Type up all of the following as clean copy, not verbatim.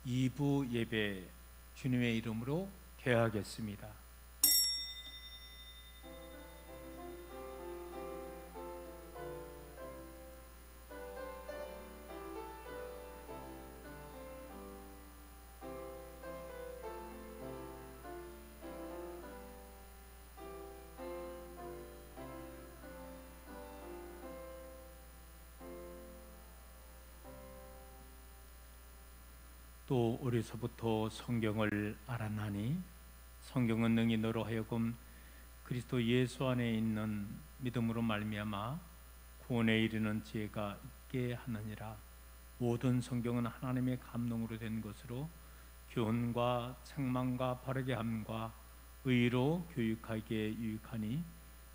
2부 예배 주님의 이름으로 개하겠습니다. 또 어려서부터 성경을 알았나니 성경은 능히 너로 하여금 그리스도 예수 안에 있는 믿음으로 말미암아 구원에 이르는 지혜가 있게 하느니라. 모든 성경은 하나님의 감동으로 된 것으로 교훈과 책망과 바르게 함과 의로 교육하기에 유익하니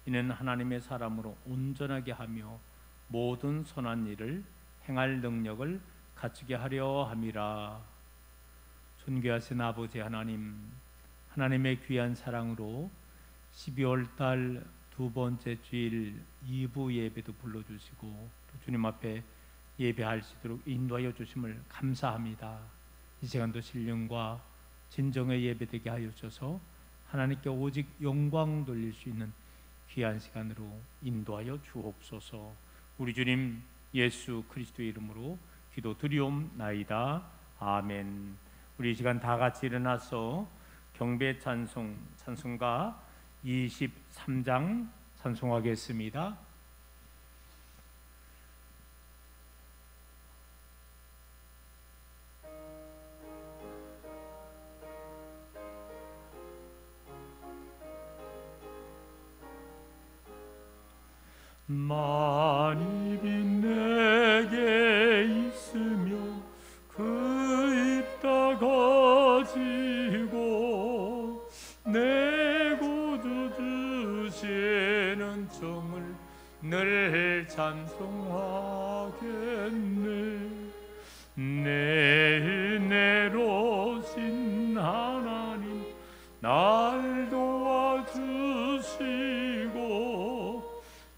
이는 하나님의 사람으로 온전하게 하며 모든 선한 일을 행할 능력을 갖추게 하려 함이라. 존귀하신 아버지 하나님, 하나님의 귀한 사랑으로 12월 달 두 번째 주일 2부 예배도 불러주시고 또 주님 앞에 예배할 수 있도록 인도하여 주심을 감사합니다. 이 시간도 신령과 진정의 예배되게 하여 주셔서 하나님께 오직 영광 돌릴 수 있는 귀한 시간으로 인도하여 주옵소서. 우리 주님 예수 그리스도의 이름으로 기도드리옵나이다. 아멘. 우리 이 시간 다 같이 일어나서 경배 찬송가 23장 찬송하겠습니다. 만입이 내게 있으며 그 입 다 가지고 내 구주 주시는 종을 늘 찬송하겠네. 내 은혜로신 하나님 날 도와주시고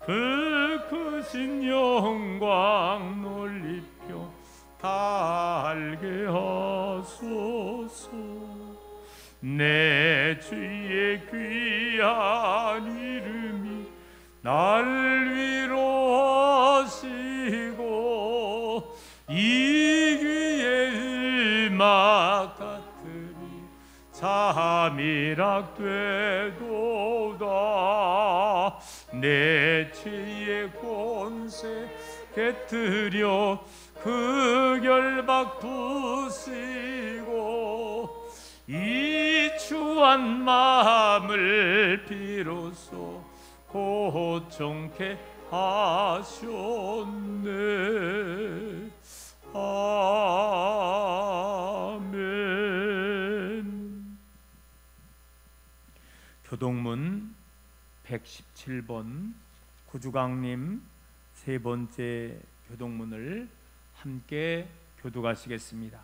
그 크신 영광 놀리며 달게 하소서. 내 주의 귀한 이름이 날 위로하시고 이 귀에 음악 같으리 잠이락 되도다. 내 죄의 권세 깨뜨려 그 결박 부시고 이 추한 마음을 비로소 고통케 하셨네. 아멘. 교동문 117번 구주강님 세 번째 교동문을 함께 교독하시겠습니다.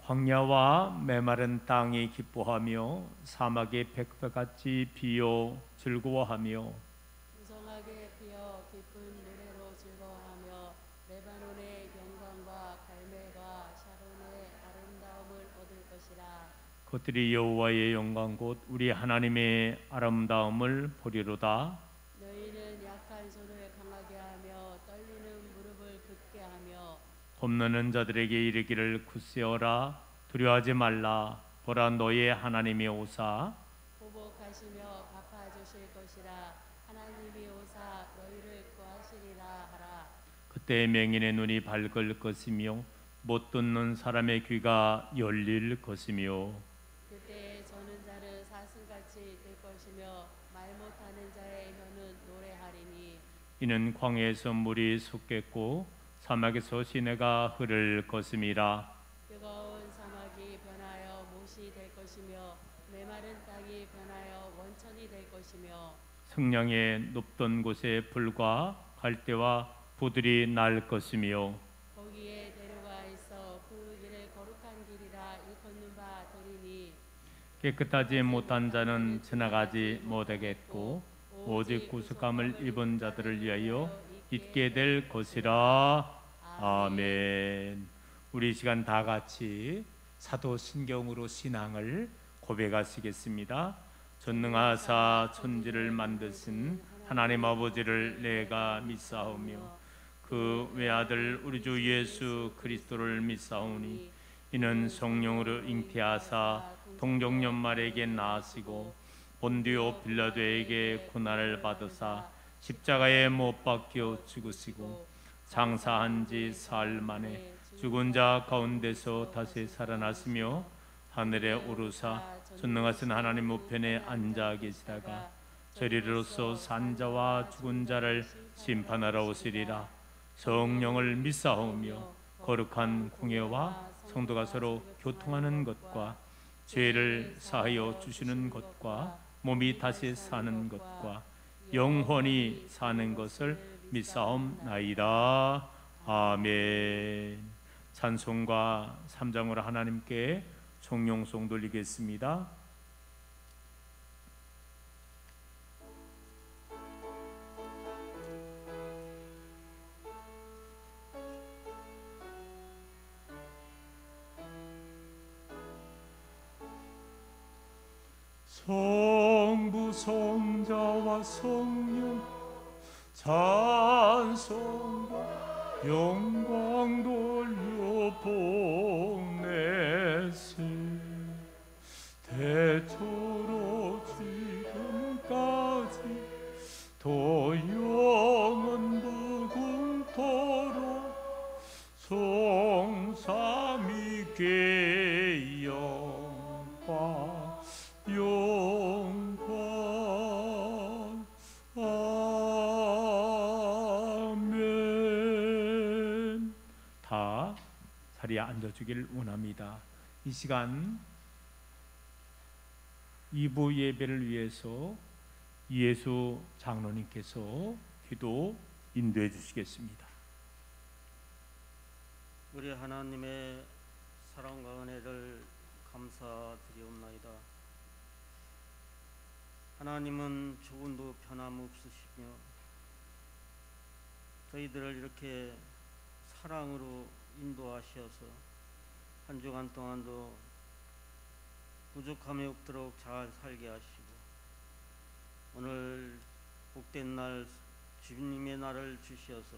광야와 메마른 땅이 기뻐하며 사막의 백합같이 피어 즐거워하며 무성하게 피어 깊은 노래로 즐거워하며 레바논의 영광과 갈멜과 샤론의 아름다움을 얻을 것이라. 그들이 여호와의 영광 곧 우리 하나님의 아름다움을 보리로다. 너희는 약한 손을 강하게 하며 떨리는 무릎을 굳게 하며 겁나는 자들에게 이르기를 굳세어라. 두려워하지 말라. 보라 너의 하나님이 오사 보복하시며 갚아주실 것이라. 하나님이 오사 너희를 구하시리라 하라. 그때 맹인의 눈이 밝을 것이며 못 듣는 사람의 귀가 열릴 것이며 그때 저는 자는 사슴같이 될 것이며 말 못하는 자의 혀는 노래하리니 이는 광야에서 물이 솟겠고 사막에서 시내가 흐를 것임이라. 뜨거운 사막이 변하여 못이 될 것이며 메마른 땅이 변하여 원천이 될 것이며 승량의 높던 곳에 불과 갈대와 부들이 날 것이며 거기에 대로가 있어 그 길을 거룩한 길이라 일컫는 바 되리니 깨끗하지 못한 자는 지나가지 못하겠고 오직 구속함을 입은 자들을 위하여 있게 될 것이라. 아멘. 우리 이 시간 다 같이 사도신경으로 신앙을 고백하시겠습니다. 전능하사 천지를 만드신 하나님 아버지를 내가 믿사오며 그 외아들 우리 주 예수 그리스도를 믿사오니 이는 성령으로 잉태하사 동정연말에게 나으시고 본디오 빌라도에게 고난을 받으사 십자가에 못 박혀 죽으시고 장사한 지 사흘 만에 죽은 자 가운데서 다시 살아나시며 하늘에 오르사 전능하신 하나님 우편에 앉아 계시다가 저리로서 산자와 죽은 자를 심판하러 오시리라. 성령을 믿사오며 거룩한 공예와 성도가 서로 교통하는 것과 죄를 사하여 주시는 것과 몸이 다시 사는 것과 영원히 사는 것을 믿사옵나이다. 아멘. 찬송가 3장으로 하나님께 청룡송 돌리겠습니다. 성부 성자와 성령 찬송과 영광 돌려 보내세 대초로 지금까지 또 영원 무궁토록 성삼위께 영광 아멘. 다 자리에 앉아주길 원합니다. 이 시간 2부 예배를 위해서 이예수 장로님께서 기도 인도해 주시겠습니다. 우리 하나님의 사랑과 은혜를 감사드리옵나이다. 하나님은 조금도 변함없으시며 저희들을 이렇게 사랑으로 인도하셔서 한 주간 동안도 부족함이 없도록 잘 살게 하시고 오늘 복된 날 주님의 날을 주셔서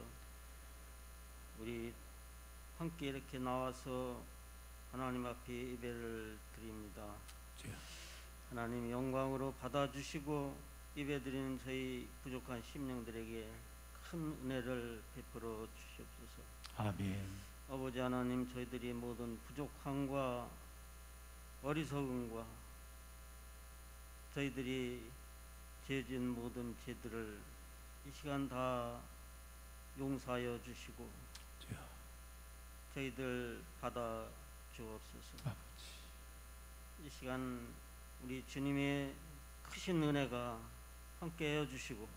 우리 함께 이렇게 나와서 하나님 앞에 예배를 드립니다. 하나님 영광으로 받아주시고 예배드리는 저희 부족한 심령들에게 큰 은혜를 베풀어 주시옵소서. 아멘. 아버지 하나님, 저희들이 모든 부족함과 어리석음과 저희들이 죄진 모든 죄들을 이 시간 다 용서하여 주시고 저희들 받아 주옵소서. 이 시간 우리 주님의 크신 은혜가 함께하여 주시고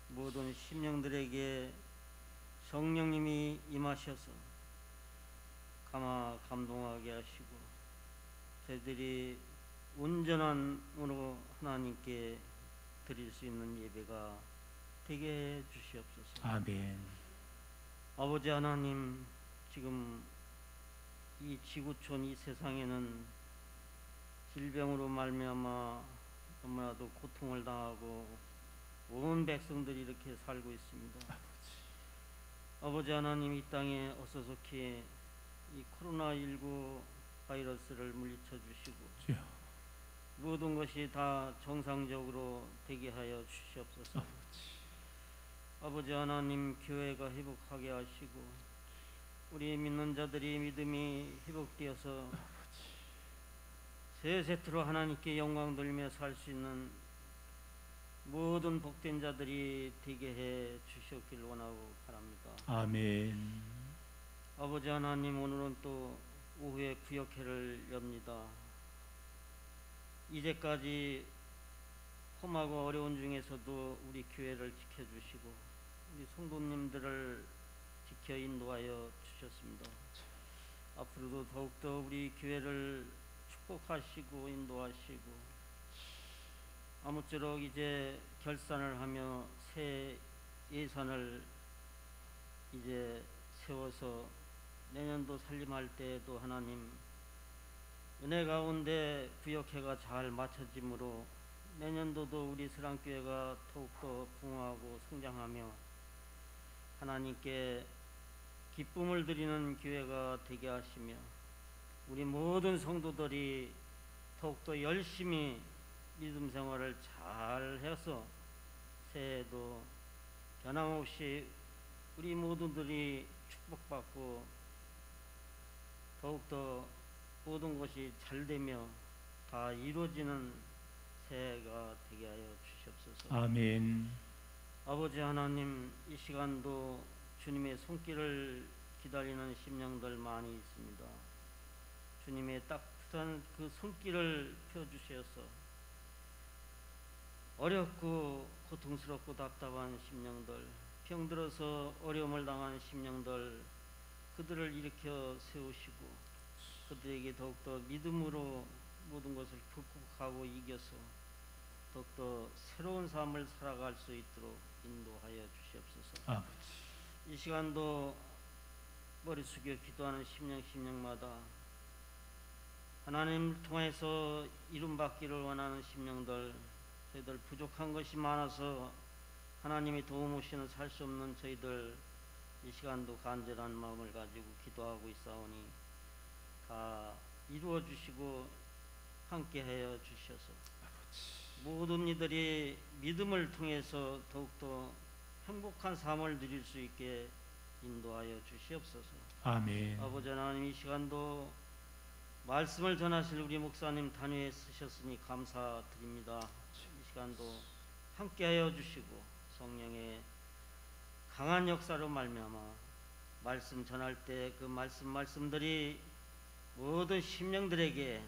모든 심령들에게 성령님이 임하셔서 감동하게 하시고 저희들이 온전한 으로 하나님께 드릴 수 있는 예배가 되게 해 주시옵소서. 아멘. 아버지 하나님, 지금 이 지구촌 이 세상에는 질병으로 말미암아 너무나도 고통을 당하고 온 백성들이 이렇게 살고 있습니다. 아버지 하나님, 이 땅에 어서속히 이 코로나19 바이러스를 물리쳐 주시고 모든 것이 다 정상적으로 되게 하여 주시옵소서. 아버지 하나님, 교회가 회복하게 하시고 우리 믿는 자들이 믿음이 회복되어서 새 세트로 하나님께 영광 돌리며 살 수 있는 모든 복된 자들이 되게 해 주셨길 원하고 바랍니다. 아멘. 아버지 하나님, 오늘은 또 오후에 구역회를 엽니다. 이제까지 험하고 어려운 중에서도 우리 교회를 지켜주시고 우리 성도님들을 지켜 인도하여 주셨습니다. 앞으로도 더욱더 우리 교회를 축복하시고 인도하시고 아무쪼록 이제 결산을 하며 새 예산을 이제 세워서 내년도 살림할 때에도 하나님 은혜 가운데 구역회가 잘 맞춰짐으로 내년도도 우리 서랑교회가 더욱더 부흥하고 성장하며 하나님께 기쁨을 드리는 교회가 되게 하시며 우리 모든 성도들이 더욱더 열심히 믿음 생활을 잘 해서 새해에도 변함없이 우리 모두들이 축복받고 더욱더 모든 것이 잘되며 다 이루어지는 새해가 되게 하여 주시옵소서. 아멘. 아버지 하나님, 이 시간도 주님의 손길을 기다리는 심령들 많이 있습니다. 주님의 따뜻한 그 손길을 펴주셔서 어렵고 고통스럽고 답답한 심령들, 병들어서 어려움을 당한 심령들, 그들을 일으켜 세우시고 그들에게 더욱더 믿음으로 모든 것을 극복하고 이겨서 더욱더 새로운 삶을 살아갈 수 있도록 인도하여 주시옵소서. 아버지. 이 시간도 머리 숙여 기도하는 심령마다 하나님을 통해서 이름받기를 원하는 심령들, 저희들 부족한 것이 많아서 하나님의 도움 없이는 살 수 없는 저희들, 이 시간도 간절한 마음을 가지고 기도하고 있사오니 다 이루어 주시고 함께하여 주셔서 모든 이들이 믿음을 통해서 더욱더 행복한 삶을 누릴 수 있게 인도하여 주시옵소서. 아멘. 아버지 하나님, 이 시간도 말씀을 전하실 우리 목사님 단위에 쓰셨으니 감사드립니다. 이 시간도 함께하여 주시고 성령의 강한 역사로 말미암아 말씀 전할 때 그 말씀들이 모든 심령들에게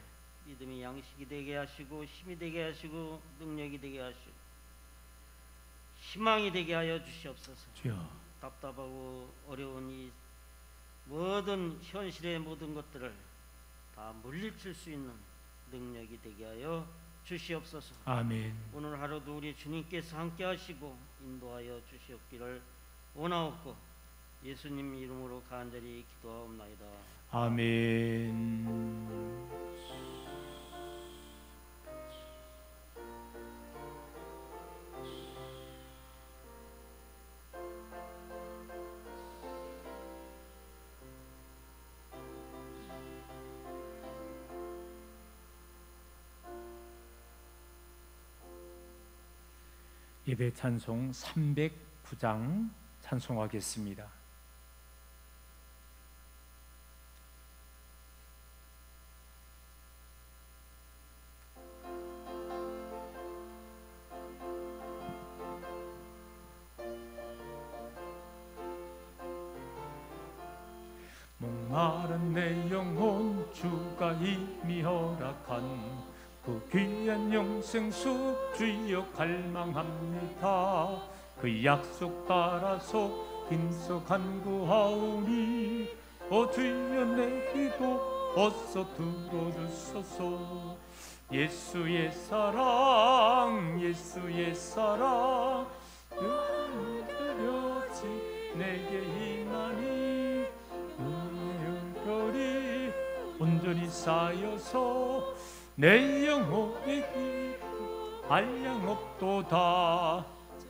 믿음이 양식이 되게 하시고 힘이 되게 하시고 능력이 되게 하시고 희망이 되게 하여 주시옵소서. 주여. 답답하고 어려운 이 모든 현실의 모든 것들을 다 물리칠 수 있는 능력이 되게 하여 주시옵소서. 아멘. 오늘 하루도 우리 주님께서 함께 하시고 인도하여 주시옵기를 원하옵고 예수님 이름으로 간절히 기도하옵나이다. 아멘. 예배 찬송 309장 찬송하겠습니다. 목마른 내 영혼 주가 이미 허락한 그 귀한 영생수 주여 갈망합니다. 그 약속 따라서 힘써 간구하오니 주여 내 기도 어서 들어주소서. 예수의 사랑 예수의 사랑 은혜여지 내게 임하니 은혜의 별이 온전히 쌓여서 내 영혼의 한량없도다.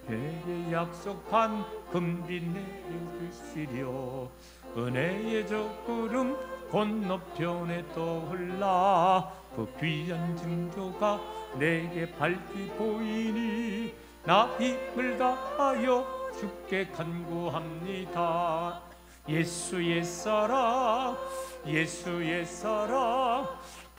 내게 약속한 금빛 내려주시려 은혜의 저 구름 건너편에 떠올라 그 귀한 증조가 내게 밝히 보이니 나 힘을 다하여 주께 간구합니다. 예수의 사랑 예수의 사랑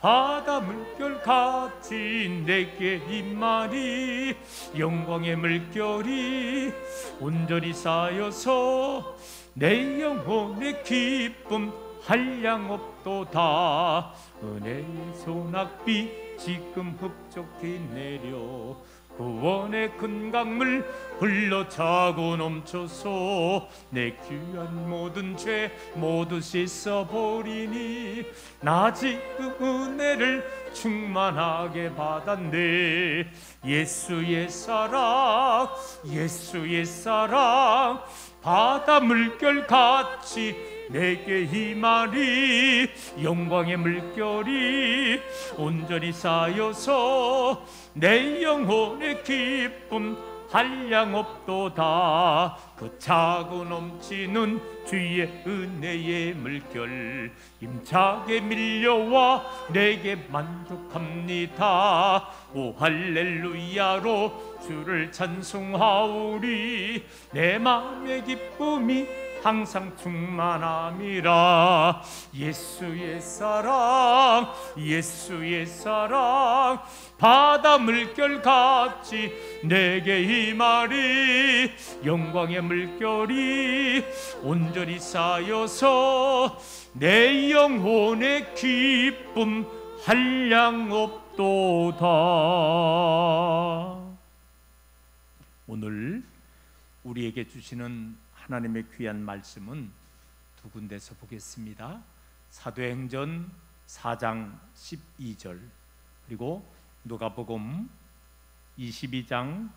바다 물결같이 내게 임하니 영광의 물결이 온전히 쌓여서 내 영혼의 기쁨 한량없도다. 은혜의 소낙비 지금 흡족히 내려 구원의 큰 강물 흘러차고 넘쳐서 내 귀한 모든 죄 모두 씻어버리니 나 지금 은혜를 충만하게 받았네. 예수의 사랑 예수의 사랑 바다 물결같이 내게 임하리. 영광의 물결이 온전히 쌓여서 내 영혼의 기쁨 한량없도다. 그 차고 넘치는 주의 은혜의 물결 힘차게 밀려와 내게 만족합니다. 오 할렐루야로 주를 찬송하오리. 내 마음의 기쁨이 항상 충만함이라. 예수의 사랑 예수의 사랑 바다 물결같이 내게 임하리. 영광의 물결이 온전히 쌓여서 내 영혼의 기쁨 한량없도다. 오늘 우리에게 주시는 하나님의 귀한 말씀은 두 군데서 보겠습니다. 사도행전 4장 12절 그리고 누가복음 22장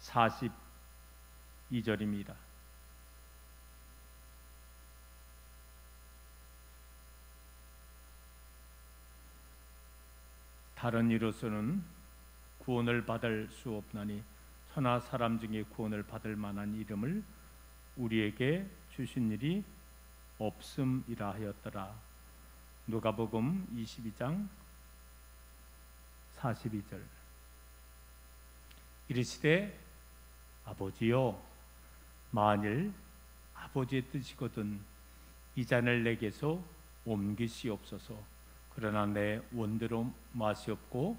42절입니다. 다른 이로서는 구원을 받을 수 없나니 천하 사람 중에 구원을 받을 만한 이름을 우리에게 주신 일이 없음이라 하였더라. 누가복음 22장 42절. 이르시되 아버지여 만일 아버지의 뜻이거든 이 잔을 내게서 옮기시옵소서. 그러나 내 원대로 마시옵고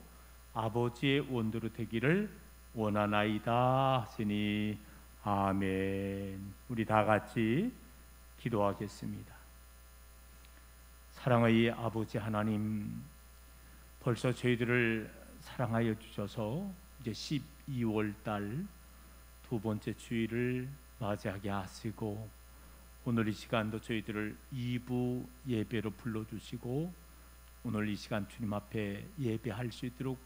아버지의 원대로 되기를 원하나이다 하시니 아멘. 우리 다 같이 기도하겠습니다. 사랑의 아버지 하나님, 벌써 저희들을 사랑하여 주셔서 이제 12월 달 두 번째 주일을 맞이하게 하시고 오늘 이 시간도 저희들을 2부 예배로 불러주시고 오늘 이 시간 주님 앞에 예배할 수 있도록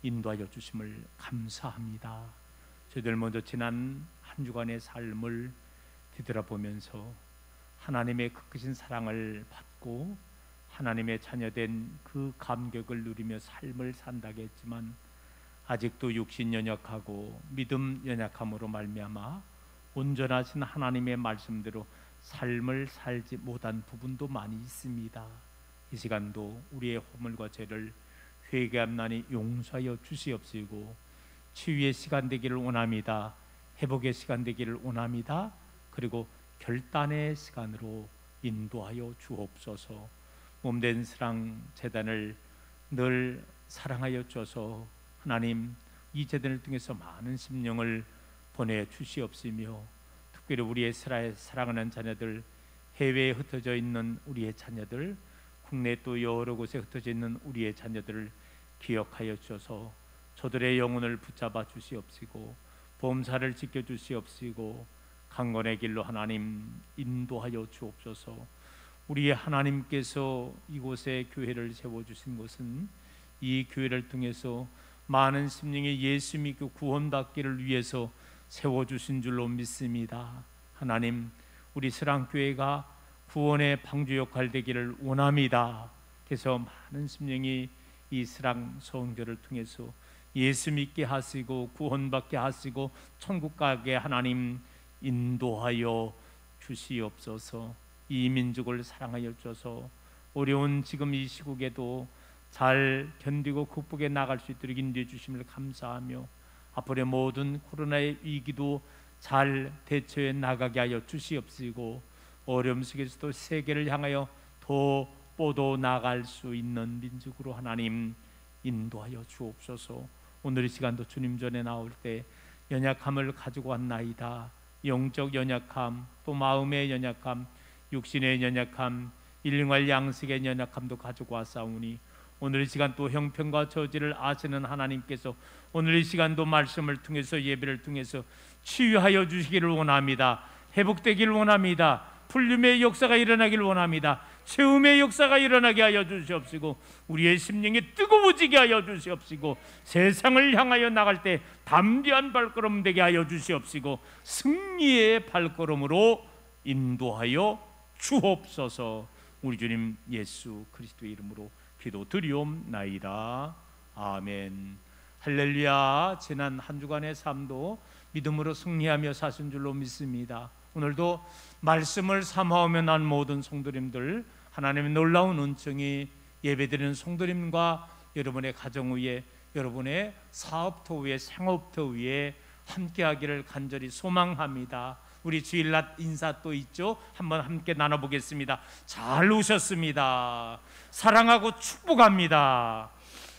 인도하여 주심을 감사합니다. 저희들 먼저 지난 한 주간의 삶을 뒤돌아보면서 하나님의 그 크신 사랑을 받고 하나님의 자녀된 그 감격을 누리며 삶을 산다고 했지만 아직도 육신 연약하고 믿음 연약함으로 말미암아 온전하신 하나님의 말씀대로 삶을 살지 못한 부분도 많이 있습니다. 이 시간도 우리의 허물과 죄를 회개함나니 용서하여 주시옵시고 치유의 시간 되기를 원합니다. 회복의 시간 되기를 원합니다. 그리고 결단의 시간으로 인도하여 주옵소서. 몸된 사랑 재단을 늘 사랑하여 주셔서 하나님 이 재단을 통해서 많은 심령을 보내주시옵시며 특별히 우리의 사랑하는 자녀들, 해외에 흩어져 있는 우리의 자녀들, 국내 또 여러 곳에 흩어져 있는 우리의 자녀들을 기억하여 주셔서 저들의 영혼을 붙잡아 주시옵시고 보험사를 지켜주시옵시고 강건의 길로 하나님 인도하여 주옵소서. 우리의 하나님께서 이곳에 교회를 세워주신 것은 이 교회를 통해서 많은 심령이 예수 믿고 구원받기를 위해서 세워주신 줄로 믿습니다. 하나님 우리 스랑교회가 구원의 방주 역할 되기를 원합니다. 그래서 많은 심령이 이 스랑 성교를 통해서 예수 믿게 하시고 구원받게 하시고 천국 가게 하나님 인도하여 주시옵소서. 이 민족을 사랑하여 주셔서 어려운 지금 이 시국에도 잘 견디고 극복해 나갈 수 있도록 인도해 주심을 감사하며 앞으로의 모든 코로나의 위기도 잘 대처해 나가게 하여 주시옵시고 어려움 속에서도 세계를 향하여 더 뻗어 나갈 수 있는 민족으로 하나님 인도하여 주옵소서. 오늘 이 시간도 주님 전에 나올 때 연약함을 가지고 왔나이다. 영적 연약함, 또 마음의 연약함, 육신의 연약함, 일용할 양식의 연약함도 가지고 왔사오니 오늘 이 시간 또 형편과 처지를 아시는 하나님께서 오늘 이 시간도 말씀을 통해서 예배를 통해서 치유하여 주시기를 원합니다. 회복되기를 원합니다. 풀림의 역사가 일어나기를 원합니다. 세움의 역사가 일어나게 하여 주시옵시고 우리의 심령이 뜨거워지게 하여 주시옵시고 세상을 향하여 나갈 때 담대한 발걸음 되게 하여 주시옵시고 승리의 발걸음으로 인도하여 주옵소서. 우리 주님 예수 그리스도의 이름으로 기도드리옵나이다. 아멘. 할렐루야. 지난 한 주간의 삶도 믿음으로 승리하며 사신 줄로 믿습니다. 오늘도 말씀을 삼아오며 난 모든 성도님들, 하나님의 놀라운 은총이 예배드리는 성도님과 여러분의 가정 위에, 여러분의 사업터 위에, 생업터 위에 함께하기를 간절히 소망합니다. 우리 주일날 인사 또 있죠? 한번 함께 나눠보겠습니다. 잘 오셨습니다. 사랑하고 축복합니다.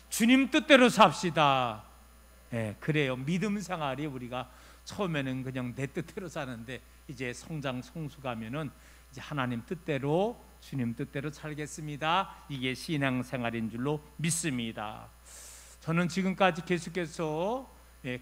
주님 뜻대로 삽시다. 그래요. 믿음 생활이 우리가 처음에는 그냥 내 뜻대로 사는데 이제 성장 성숙하면은 이제 하나님 뜻대로, 주님 뜻대로 살겠습니다. 이게 신앙생활인 줄로 믿습니다. 저는 지금까지 계속해서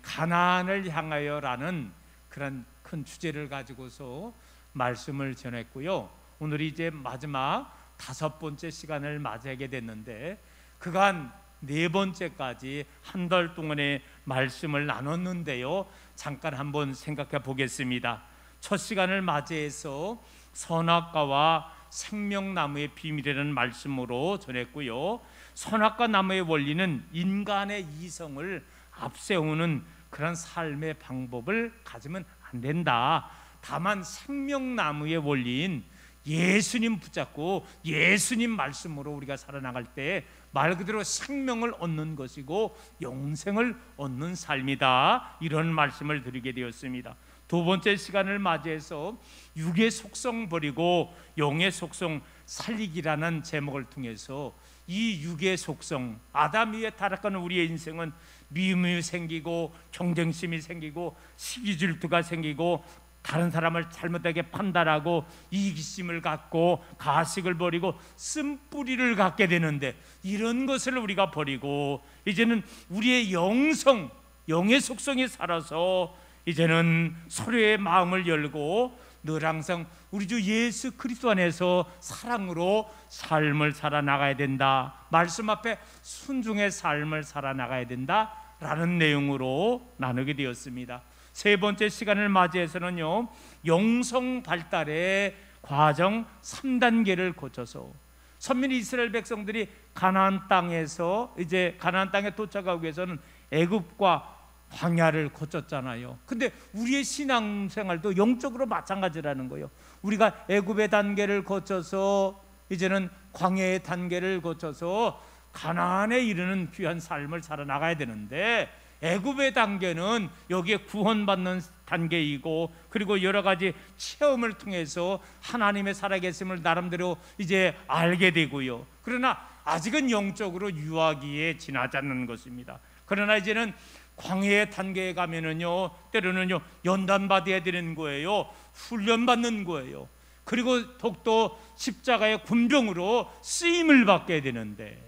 가나안을 향하여라는 그런 큰 주제를 가지고서 말씀을 전했고요. 오늘이 이제 마지막 5번째 시간을 맞이하게 됐는데 그간 4번째까지 한 달 동안의 말씀을 나눴는데요. 잠깐 한번 생각해 보겠습니다. 첫 시간을 맞이해서 선악과와 생명나무의 비밀이라는 말씀으로 전했고요. 선악과 나무의 원리는 인간의 이성을 앞세우는 그런 삶의 방법을 가지면 안 된다. 다만 생명나무의 원리인 예수님 붙잡고 예수님 말씀으로 우리가 살아나갈 때 말 그대로 생명을 얻는 것이고 영생을 얻는 삶이다. 이런 말씀을 드리게 되었습니다. 2번째 시간을 맞이해서 육의 속성 버리고 영의 속성 살리기라는 제목을 통해서 이 육의 속성, 아담 위에 타락하는 우리의 인생은 미움이 생기고 경쟁심이 생기고 시기질투가 생기고 다른 사람을 잘못되게 판단하고 이기심을 갖고 가식을 버리고 쓴뿌리를 갖게 되는데 이런 것을 우리가 버리고 이제는 우리의 영성, 영의 속성이 살아서 이제는 서로의 마음을 열고 늘 항상 우리 주 예수 그리스도 안에서 사랑으로 삶을 살아나가야 된다. 말씀 앞에 순종의 삶을 살아나가야 된다라는 내용으로 나누게 되었습니다. 3번째 시간을 맞이해서는요, 영성 발달의 과정 3단계를 거쳐서 선민 이스라엘 백성들이 가나안 땅에서 이제 가나안 땅에 도착하기 위해서는 애굽과 광야를 거쳤잖아요. 근데 우리의 신앙생활도 영적으로 마찬가지라는 거예요. 우리가 애굽의 단계를 거쳐서 이제는 광야의 단계를 거쳐서 가나안에 이르는 귀한 삶을 살아나가야 되는데 애굽의 단계는 여기에 구원받는 단계이고 그리고 여러 가지 체험을 통해서 하나님의 살아계심을 나름대로 이제 알게 되고요. 그러나 아직은 영적으로 유아기에 지나지 않는 것입니다. 그러나 이제는 광야의 단계에 가면은요, 때로는요 연단받아야 되는 거예요. 훈련받는 거예요. 그리고 더욱더 십자가의 군병으로 쓰임을 받게 되는데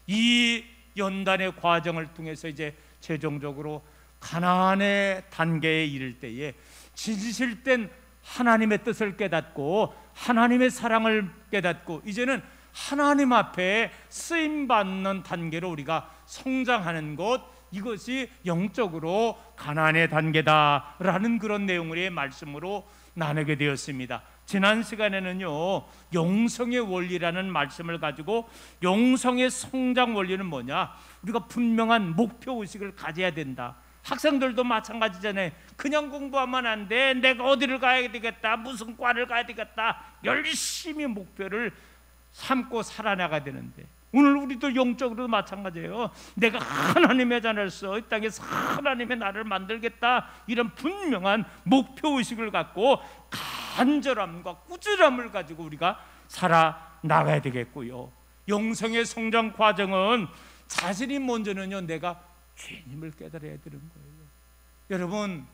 이 연단의 과정을 통해서 이제 최종적으로 가나안의 단계에 이를 때에 진실된 하나님의 뜻을 깨닫고 하나님의 사랑을 깨닫고 이제는 하나님 앞에 쓰임받는 단계로 우리가 성장하는 것, 이것이 영적으로 가나안의 단계다라는 그런 내용의 말씀으로 나누게 되었습니다. 지난 시간에는요, 영성의 원리라는 말씀을 가지고 영성의 성장 원리는 뭐냐? 우리가 분명한 목표의식을 가져야 된다. 학생들도 마찬가지잖아요. 그냥 공부하면 안 돼. 내가 어디를 가야 되겠다, 무슨 과를 가야 되겠다, 열심히 목표를 삼고 살아나가야 되는데 오늘 우리도 영적으로도 마찬가지예요. 내가 하나님의 자녀로서 이 땅에서 하나님의 나라를 만들겠다, 이런 분명한 목표의식을 갖고 간절함과 꾸준함을 가지고 우리가 살아나가야 되겠고요. 영성의 성장 과정은 자신이 먼저는요, 내가 죄인임을 깨달아야 되는 거예요. 여러분,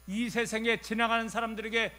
이 세상에 지나가는 사람들에게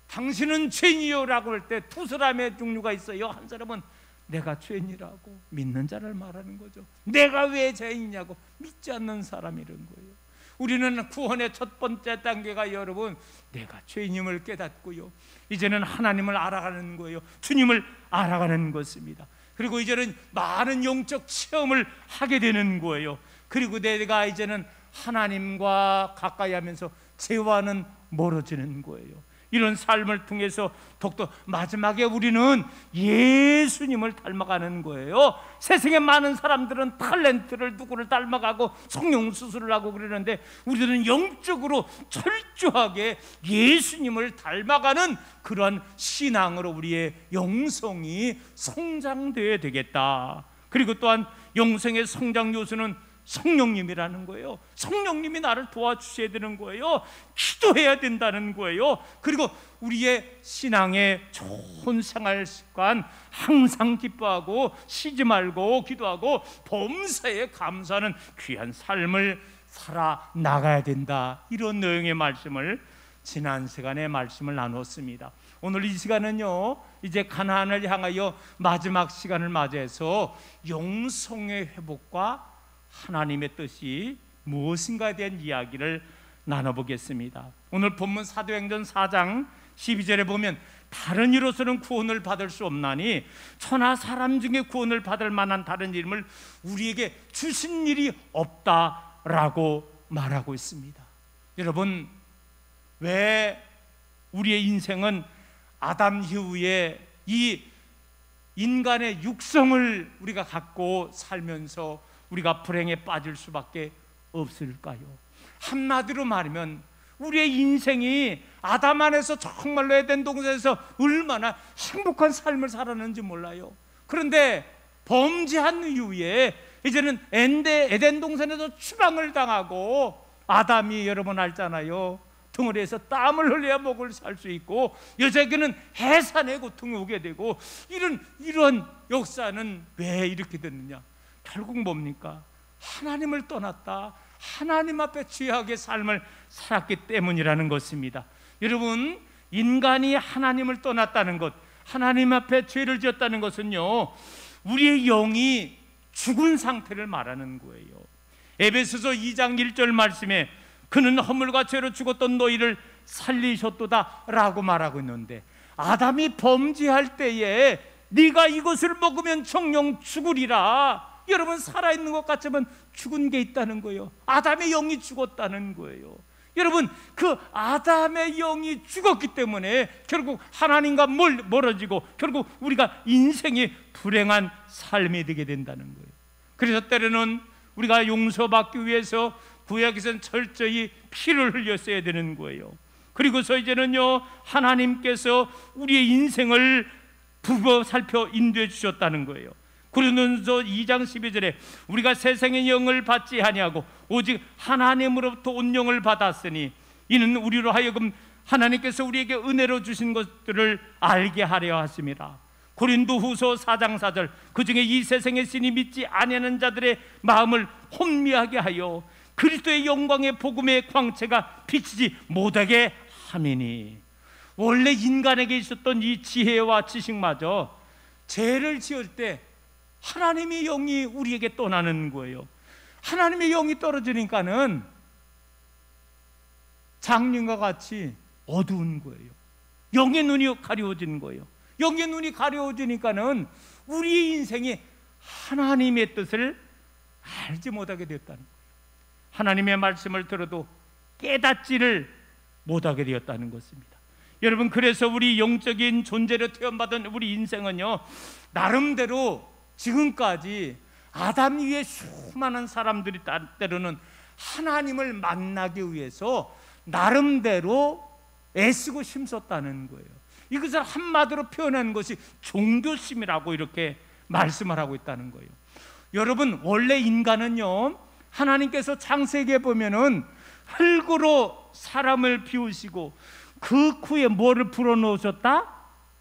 당신은 죄인이요 라고 할 때 두 사람의 종류가 있어요. 한 사람은 내가 죄인이라고 믿는 자를 말하는 거죠. 내가 왜 죄인이냐고 믿지 않는 사람이란 거예요. 우리는 구원의 첫 번째 단계가 여러분, 내가 죄인임을 깨닫고요, 이제는 하나님을 알아가는 거예요. 주님을 알아가는 것입니다. 그리고 이제는 많은 영적 체험을 하게 되는 거예요. 그리고 내가 이제는 하나님과 가까이 하면서 죄와는 멀어지는 거예요. 이런 삶을 통해서 더욱더 마지막에 우리는 예수님을 닮아가는 거예요. 세상에 많은 사람들은 탤런트를 누구를 닮아가고 성령 수술을 하고 그러는데, 우리들은 영적으로 철저하게 예수님을 닮아가는 그러한 신앙으로 우리의 영성이 성장되어야 되겠다. 그리고 또한 영성의 성장 요소는 성령님이라는 거예요. 성령님이 나를 도와주셔야 되는 거예요. 기도해야 된다는 거예요. 그리고 우리의 신앙의 좋은 생활 습관, 항상 기뻐하고 쉬지 말고 기도하고 범사에 감사하는 귀한 삶을 살아나가야 된다. 이런 내용의 말씀을 지난 시간에 말씀을 나눴습니다. 오늘 이 시간은요, 이제 가나안을 향하여 마지막 시간을 맞이해서 영성의 회복과 하나님의 뜻이 무엇인가에 대한 이야기를 나눠보겠습니다. 오늘 본문 사도행전 4장 12절에 보면, 다른 이로서는 구원을 받을 수 없나니 천하 사람 중에 구원을 받을 만한 다른 이름을 우리에게 주신 일이 없다라고 말하고 있습니다. 여러분, 왜 우리의 인생은 아담 이후에 이 인간의 육성을 우리가 갖고 살면서 우리가 불행에 빠질 수밖에 없을까요? 한마디로 말하면 우리의 인생이 아담 안에서 정말로 에덴 동산에서 얼마나 행복한 삶을 살았는지 몰라요. 그런데 범죄한 이후에 이제는 에덴 동산에서 추방을 당하고, 아담이 여러분 알잖아요, 덩어리에서 땀을 흘려야 먹을 살 수 있고, 여자에게는 해산의 고통이 오게 되고, 이런 역사는 왜 이렇게 됐느냐? 결국 뭡니까? 하나님을 떠났다, 하나님 앞에 죄악의 삶을 살았기 때문이라는 것입니다. 여러분, 인간이 하나님을 떠났다는 것, 하나님 앞에 죄를 지었다는 것은요, 우리의 영이 죽은 상태를 말하는 거예요. 에베소서 2장 1절 말씀에 그는 허물과 죄로 죽었던 너희를 살리셨도다 라고 말하고 있는데, 아담이 범죄할 때에 네가 이것을 먹으면 정령 죽으리라, 여러분 살아있는 것 같지만 죽은 게 있다는 거예요. 아담의 영이 죽었다는 거예요. 여러분, 그 아담의 영이 죽었기 때문에 결국 하나님과 멀어지고 결국 우리가 인생이 불행한 삶이 되게 된다는 거예요. 그래서 때로는 우리가 용서받기 위해서 구약에서는 철저히 피를 흘렸어야 되는 거예요. 그리고서 이제는요, 하나님께서 우리의 인생을 두고 살펴 인도해 주셨다는 거예요. 고린도전서 2장 12절에 우리가 세상의 영을 받지 아니하고 오직 하나님으로부터 온 영을 받았으니 이는 우리로 하여금 하나님께서 우리에게 은혜로 주신 것들을 알게 하려 하심이라. 고린도후서 4장 4절 그중에 이 세상의 신이 믿지 아니하는 자들의 마음을 혼미하게 하여 그리스도의 영광의 복음의 광채가 비치지 못하게 함이니. 원래 인간에게 있었던 이 지혜와 지식마저 죄를 지을 때 하나님의 영이 우리에게 떠나는 거예요. 하나님의 영이 떨어지니까는 장님과 같이 어두운 거예요. 영의 눈이 가려워진 거예요. 영의 눈이 가려워지니까는 우리의 인생이 하나님의 뜻을 알지 못하게 됐다는 거예요. 하나님의 말씀을 들어도 깨닫지를 못하게 되었다는 것입니다. 여러분, 그래서 우리 영적인 존재로 태어받은 우리 인생은요, 나름대로 지금까지 아담 위에 수많은 사람들이 때로는 하나님을 만나기 위해서 나름대로 애쓰고 힘썼다는 거예요. 이것을 한마디로 표현하는 것이 종교심이라고 이렇게 말씀을 하고 있다는 거예요. 여러분, 원래 인간은요, 하나님께서 창세기에 보면은 흙으로 사람을 비우시고 그 후에 뭐를 불어넣으셨다?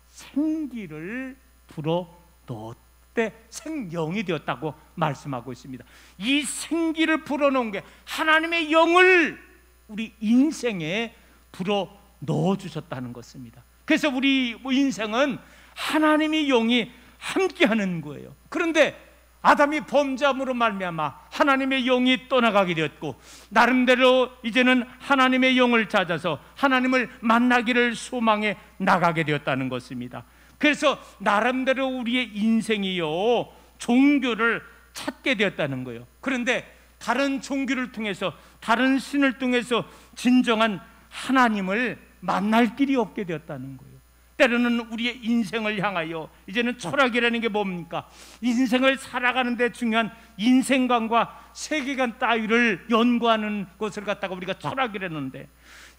생기를 불어넣었다. 때 생영이 되었다고 말씀하고 있습니다. 이 생기를 불어넣은 게 하나님의 영을 우리 인생에 불어 넣어주셨다는 것입니다. 그래서 우리 인생은 하나님의 영이 함께하는 거예요. 그런데 아담이 범죄함으로 말미암아 하나님의 영이 떠나가게 되었고, 나름대로 이제는 하나님의 영을 찾아서 하나님을 만나기를 소망해 나가게 되었다는 것입니다. 그래서 나름대로 우리의 인생이요, 종교를 찾게 되었다는 거예요. 그런데 다른 종교를 통해서, 다른 신을 통해서 진정한 하나님을 만날 길이 없게 되었다는 거예요. 때로는 우리의 인생을 향하여 이제는 철학이라는 게 뭡니까? 인생을 살아가는 데 중요한 인생관과 세계관 따위를 연구하는 것을 갖다가 우리가 철학이라는데,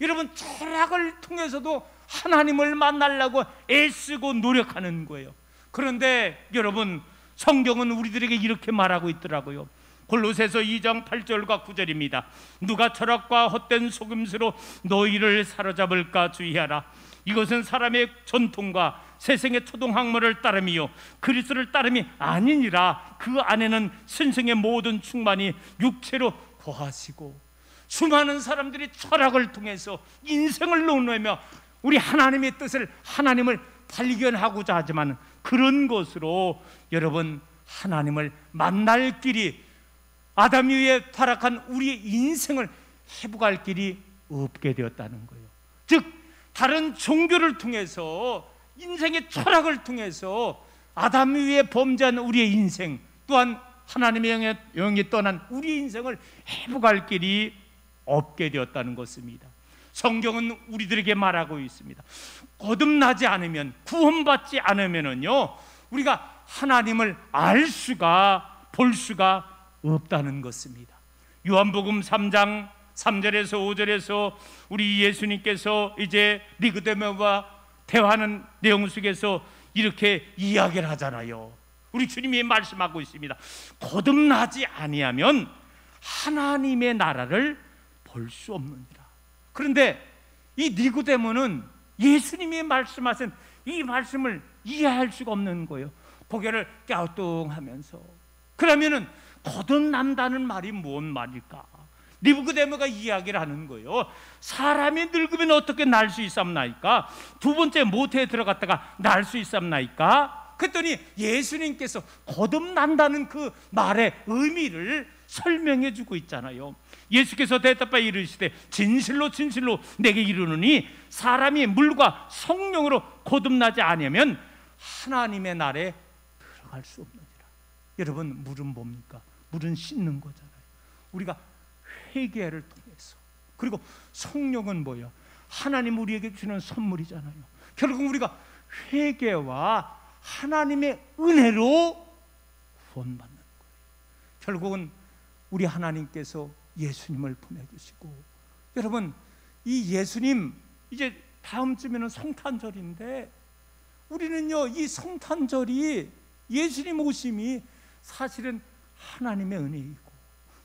여러분, 철학을 통해서도 하나님을 만나려고 애쓰고 노력하는 거예요. 그런데 여러분, 성경은 우리들에게 이렇게 말하고 있더라고요. 골로새서 2장 8절과 9절입니다. 누가 철학과 헛된 속임수로 너희를 사로잡을까 주의하라. 이것은 사람의 전통과 세상의 초동학문을 따름이요 그리스도를 따름이 아니니라. 그 안에는 신성의 모든 충만이 육체로 거하시고. 수많은 사람들이 철학을 통해서 인생을 논하며 우리 하나님의 뜻을, 하나님을 발견하고자 하지만 그런 것으로 여러분, 하나님을 만날 길이, 아담 이후에 타락한 우리의 인생을 회복할 길이 없게 되었다는 거예요. 즉 다른 종교를 통해서, 인생의 철학을 통해서 아담 이후에 범죄한 우리의 인생, 또한 하나님의 영이 떠난 우리의 인생을 회복할 길이 없게 되었다는 것입니다. 성경은 우리들에게 말하고 있습니다. 거듭나지 않으면, 구원받지 않으면은요, 우리가 하나님을 알 수가, 볼 수가 없다는 것입니다. 요한복음 3장 3절에서 5절에서 우리 예수님께서 이제 니고데모와 대화하는 내용 속에서 이렇게 이야기를 하잖아요. 우리 주님이 말씀하고 있습니다. 거듭나지 아니하면 하나님의 나라를 볼 수 없느니라. 그런데 이 니고데모는 예수님이 말씀하신 이 말씀을 이해할 수가 없는 거예요. 고개를 갸우뚱하면서. 그러면은 거듭난다는 말이 뭔 말일까? 니고데모가 이야기를 하는 거예요. 사람이 늙으면 어떻게 날 수 있삼나이까? 두 번째 모태에 들어갔다가 날 수 있삼나이까? 그랬더니 예수님께서 거듭난다는 그 말의 의미를 설명해 주고 있잖아요. 예수께서 대답하여 이르시되 진실로 진실로 내게 이르노니 사람이 물과 성령으로 거듭나지 아니하면 하나님의 나라에 들어갈 수 없느니라. 여러분, 물은 뭡니까? 물은 씻는 거잖아요. 우리가 회개를 통해서. 그리고 성령은 뭐예요? 하나님 우리에게 주는 선물이잖아요. 결국 우리가 회개와 하나님의 은혜로 구원받는 거예요. 결국은 우리 하나님께서 예수님을 보내주시고, 여러분, 이 예수님, 이제 다음 주면은 성탄절인데, 우리는요, 이 성탄절이, 예수님 오심이 사실은 하나님의 은혜이고,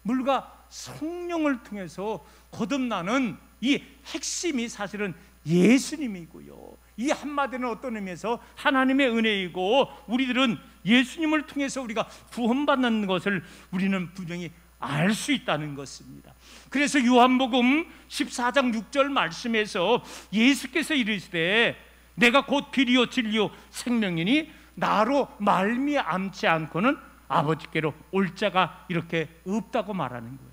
물과 성령을 통해서 거듭나는 이 핵심이 사실은 예수님이고요. 이 한마디는 어떤 의미에서 하나님의 은혜이고, 우리들은 예수님을 통해서 우리가 구원받는 것을 우리는 분명히 알 수 있다는 것입니다. 그래서 요한복음 14장 6절 말씀에서 예수께서 이르시되 내가 곧 길이요 진리요 생명이니 나로 말미암지 않고는 아버지께로 올 자가 이렇게 없다고 말하는 거예요.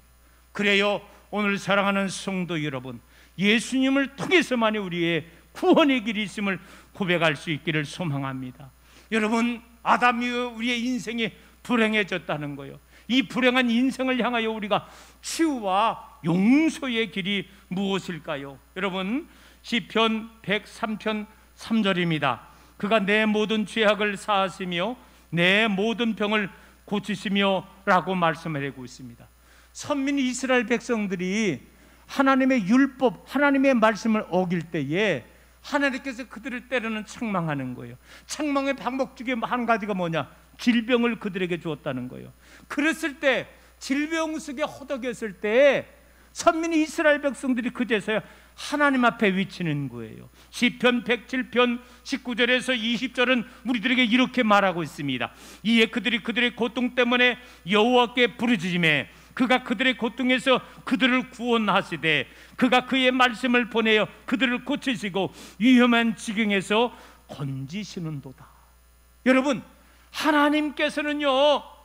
그래요, 오늘 사랑하는 성도 여러분, 예수님을 통해서만이 우리의 구원의 길이 있음을 고백할 수 있기를 소망합니다. 여러분, 아담이 우리의 인생이 불행해졌다는 거예요. 이 불행한 인생을 향하여 우리가 치유와 용서의 길이 무엇일까요? 여러분, 시편 103편 3절입니다. 그가 내 모든 죄악을 사하시며 내 모든 병을 고치시며 라고 말씀을 하고 있습니다. 선민 이스라엘 백성들이 하나님의 율법, 하나님의 말씀을 어길 때에 하나님께서 그들을 때로는 책망하는 거예요. 책망의 방법 중에 한 가지가 뭐냐? 질병을 그들에게 주었다는 거예요. 그랬을 때, 질병 속에 허덕였을 때 선민 이스라엘 백성들이 그제서야 하나님 앞에 위치는 거예요. 시편 107편 19절에서 20절은 우리들에게 이렇게 말하고 있습니다. 이에 그들이 그들의 고통 때문에 여호와께 부르짖으매 그가 그들의 고통에서 그들을 구원하시되 그가 그의 말씀을 보내어 그들을 고치시고 위험한 지경에서 건지시는도다. 여러분, 하나님께서는요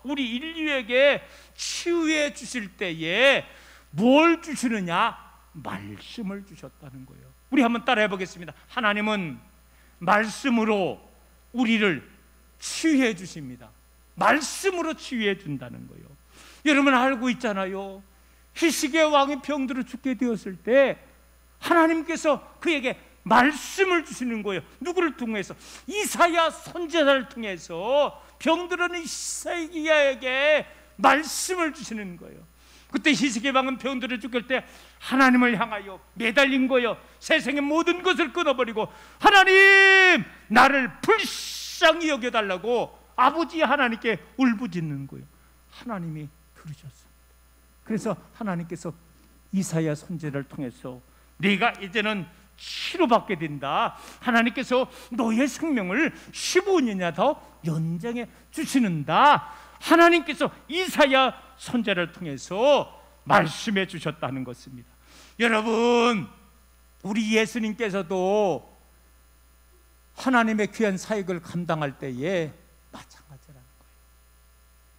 우리 인류에게 치유해 주실 때에 뭘 주시느냐? 말씀을 주셨다는 거예요. 우리 한번 따라해 보겠습니다. 하나님은 말씀으로 우리를 치유해 주십니다. 말씀으로 치유해 준다는 거예요. 여러분 알고 있잖아요. 히스기야 왕이 병들어 죽게 되었을 때 하나님께서 그에게 말씀을 주시는 거예요. 누구를 통해서? 이사야 선지자를 통해서 병들어는 히스기야에게 말씀을 주시는 거예요. 그때 히스기야 왕은 병들어 죽을 때 하나님을 향하여 매달린 거예요. 세상의 모든 것을 끊어버리고 하나님 나를 불쌍히 여겨달라고 아버지 하나님께 울부짖는 거예요. 하나님이 들으셨습니다. 그래서 하나님께서 이사야 선지자를 통해서 네가 이제는 치료받게 된다. 하나님께서 너의 생명을 15년이나 더 연장해 주시는다. 하나님께서 이사야 선지자를 통해서 말씀해 주셨다는 것입니다. 여러분, 우리 예수님께서도 하나님의 귀한 사역을 감당할 때에 마찬가지라는 거예요.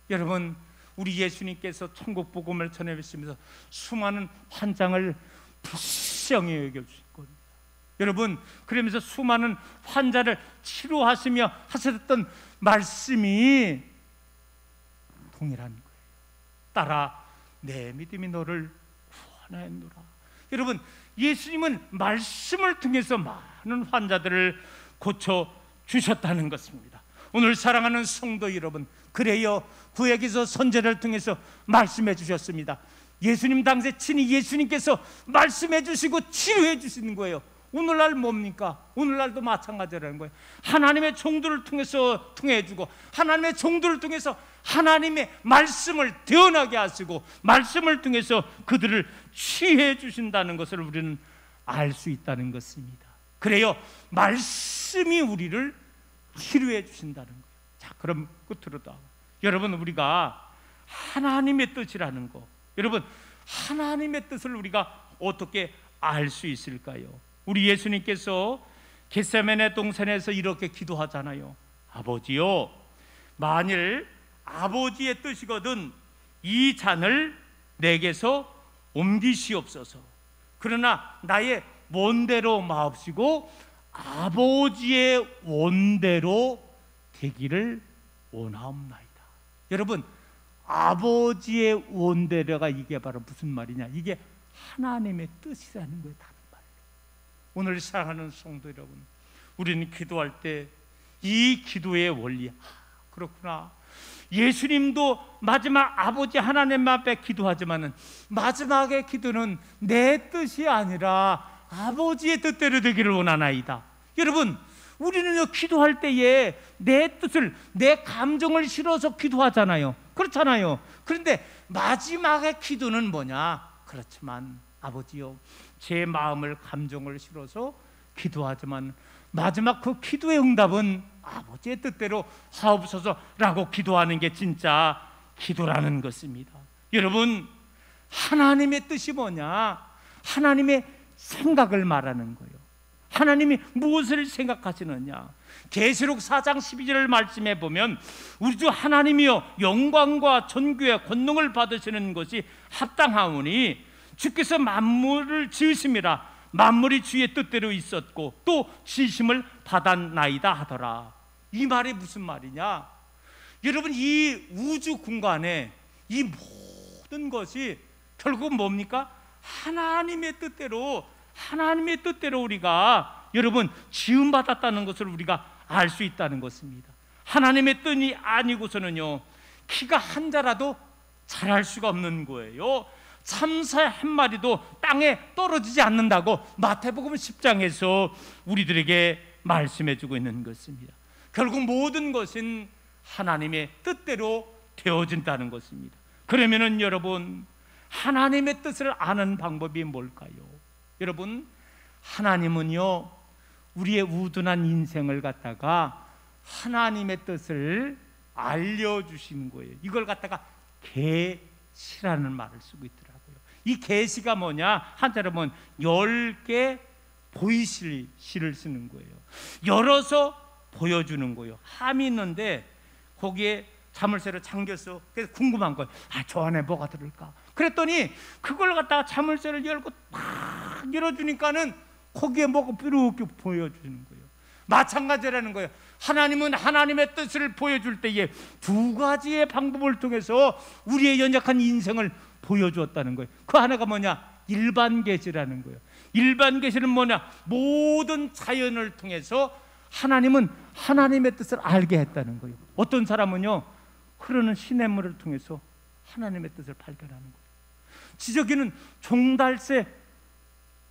여러분, 우리 예수님께서 천국 복음을 전해주시면서 수많은 환장을 불쌍히 여겨주신 겁니다. 여러분, 그러면서 수많은 환자를 치료하시며 하셨던 말씀이 동일한 거예요. 따라 내 믿음이 너를 구원하였노라. 여러분, 예수님은 말씀을 통해서 많은 환자들을 고쳐주셨다는 것입니다. 오늘 사랑하는 성도 여러분, 그래요, 구약에서 선지자를 통해서 말씀해 주셨습니다. 예수님 당시에 친히 예수님께서 말씀해 주시고 치료해 주시는 거예요. 오늘날 뭡니까? 오늘날도 마찬가지라는 거예요. 하나님의 종들을 통해서 통해주고 하나님의 종들을 통해서 하나님의 말씀을 드러나게 하시고 말씀을 통해서 그들을 치유해 주신다는 것을 우리는 알 수 있다는 것입니다. 그래요, 말씀이 우리를 치료해 주신다는 거예요. 자, 그럼 끝으로 더 여러분, 우리가 하나님의 뜻이라는 거, 여러분 하나님의 뜻을 우리가 어떻게 알 수 있을까요? 우리 예수님께서 겟세마네 동산에서 이렇게 기도하잖아요. 아버지요, 만일 아버지의 뜻이거든 이 잔을 내게서 옮기시옵소서. 그러나 나의 원대로 마옵시고 아버지의 원대로 되기를 원하옵나이다. 여러분, 아버지의 원대로가 이게 바로 무슨 말이냐? 이게 하나님의 뜻이라는 거예요. 다른 말로. 오늘 사랑하는 성도 여러분, 우리는 기도할 때 이 기도의 원리, 그렇구나, 예수님도 마지막 아버지 하나님 앞에 기도하지만은 마지막의 기도는 내 뜻이 아니라 아버지의 뜻대로 되기를 원하나이다. 여러분, 우리는요, 기도할 때에 내 뜻을, 내 감정을 실어서 기도하잖아요. 그렇잖아요. 그런데 마지막의 기도는 뭐냐? 그렇지만 아버지요, 제 마음을, 감정을 실어서 기도하지만 마지막 그 기도의 응답은 아버지의 뜻대로 하옵소서라고 기도하는 게 진짜 기도라는 것입니다. 여러분, 하나님의 뜻이 뭐냐? 하나님의 생각을 말하는 거예요. 하나님이 무엇을 생각하시느냐? 계시록 4장 12절 말씀에 보면 우리 주 하나님이여 영광과 존귀와 권능을 받으시는 것이 합당하오니 주께서 만물을 지으심이라 만물이 주의 뜻대로 있었고 또 지심을 받았나이다 하더라. 이 말이 무슨 말이냐? 여러분, 이 우주 공간에 이 모든 것이 결국 뭡니까? 하나님의 뜻대로 우리가 여러분 지음받았다는 것을 우리가 알 수 있다는 것입니다. 하나님의 뜻이 아니고서는요, 키가 한 자라도 자랄 수가 없는 거예요. 참새 한 마리도 땅에 떨어지지 않는다고 마태복음 10장에서 우리들에게 말씀해주고 있는 것입니다. 결국 모든 것은 하나님의 뜻대로 되어진다는 것입니다. 그러면은 여러분, 하나님의 뜻을 아는 방법이 뭘까요? 여러분, 하나님은요, 우리의 우둔한 인생을 갖다가 하나님의 뜻을 알려주시는 거예요. 이걸 갖다가 계시라는 말을 쓰고 있더라고요. 이 계시가 뭐냐? 한자로 보면 10개 보이시를 쓰는 거예요. 열어서 보여주는 거예요. 함이 있는데 거기에 자물쇠로 잠겼어. 그래서 궁금한 거예요. 저 안에 뭐가 들을까? 그랬더니 그걸 갖다가 자물쇠를 열고 막 열어주니까는 거기에 뭐가 이렇게 보여주는 거예요. 마찬가지라는 거예요. 하나님은 하나님의 뜻을 보여줄 때에 두 가지의 방법을 통해서 우리의 연약한 인생을 보여주었다는 거예요. 그 하나가 뭐냐? 일반 계시라는 거예요. 일반 계시는 뭐냐? 모든 자연을 통해서 하나님은 하나님의 뜻을 알게 했다는 거예요. 어떤 사람은요, 흐르는 시냇물을 통해서 하나님의 뜻을 발견하는 거예요. 지저귀는 종달새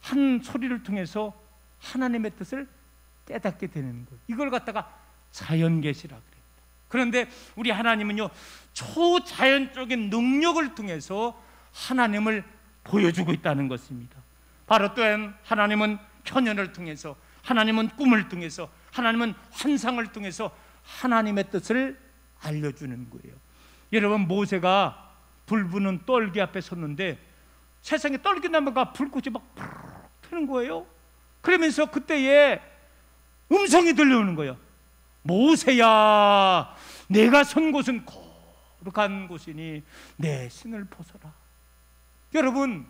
한 소리를 통해서 하나님의 뜻을 깨닫게 되는 거예요. 이걸 갖다가 자연계시라 그래요. 그런데 우리 하나님은요, 초자연적인 능력을 통해서 하나님을 보여주고 있다는 것입니다. 바로 또한 하나님은 현현을 통해서, 하나님은 꿈을 통해서, 하나님은 환상을 통해서 하나님의 뜻을 알려주는 거예요. 여러분, 모세가 불부는 떨기 앞에 섰는데 세상에 떨기나무가 불꽃이 막 트는 거예요. 그러면서 그때에 음성이 들려오는 거예요. 모세야, 내가 선 곳은 거룩한 곳이니 내 신을 벗어라. 여러분,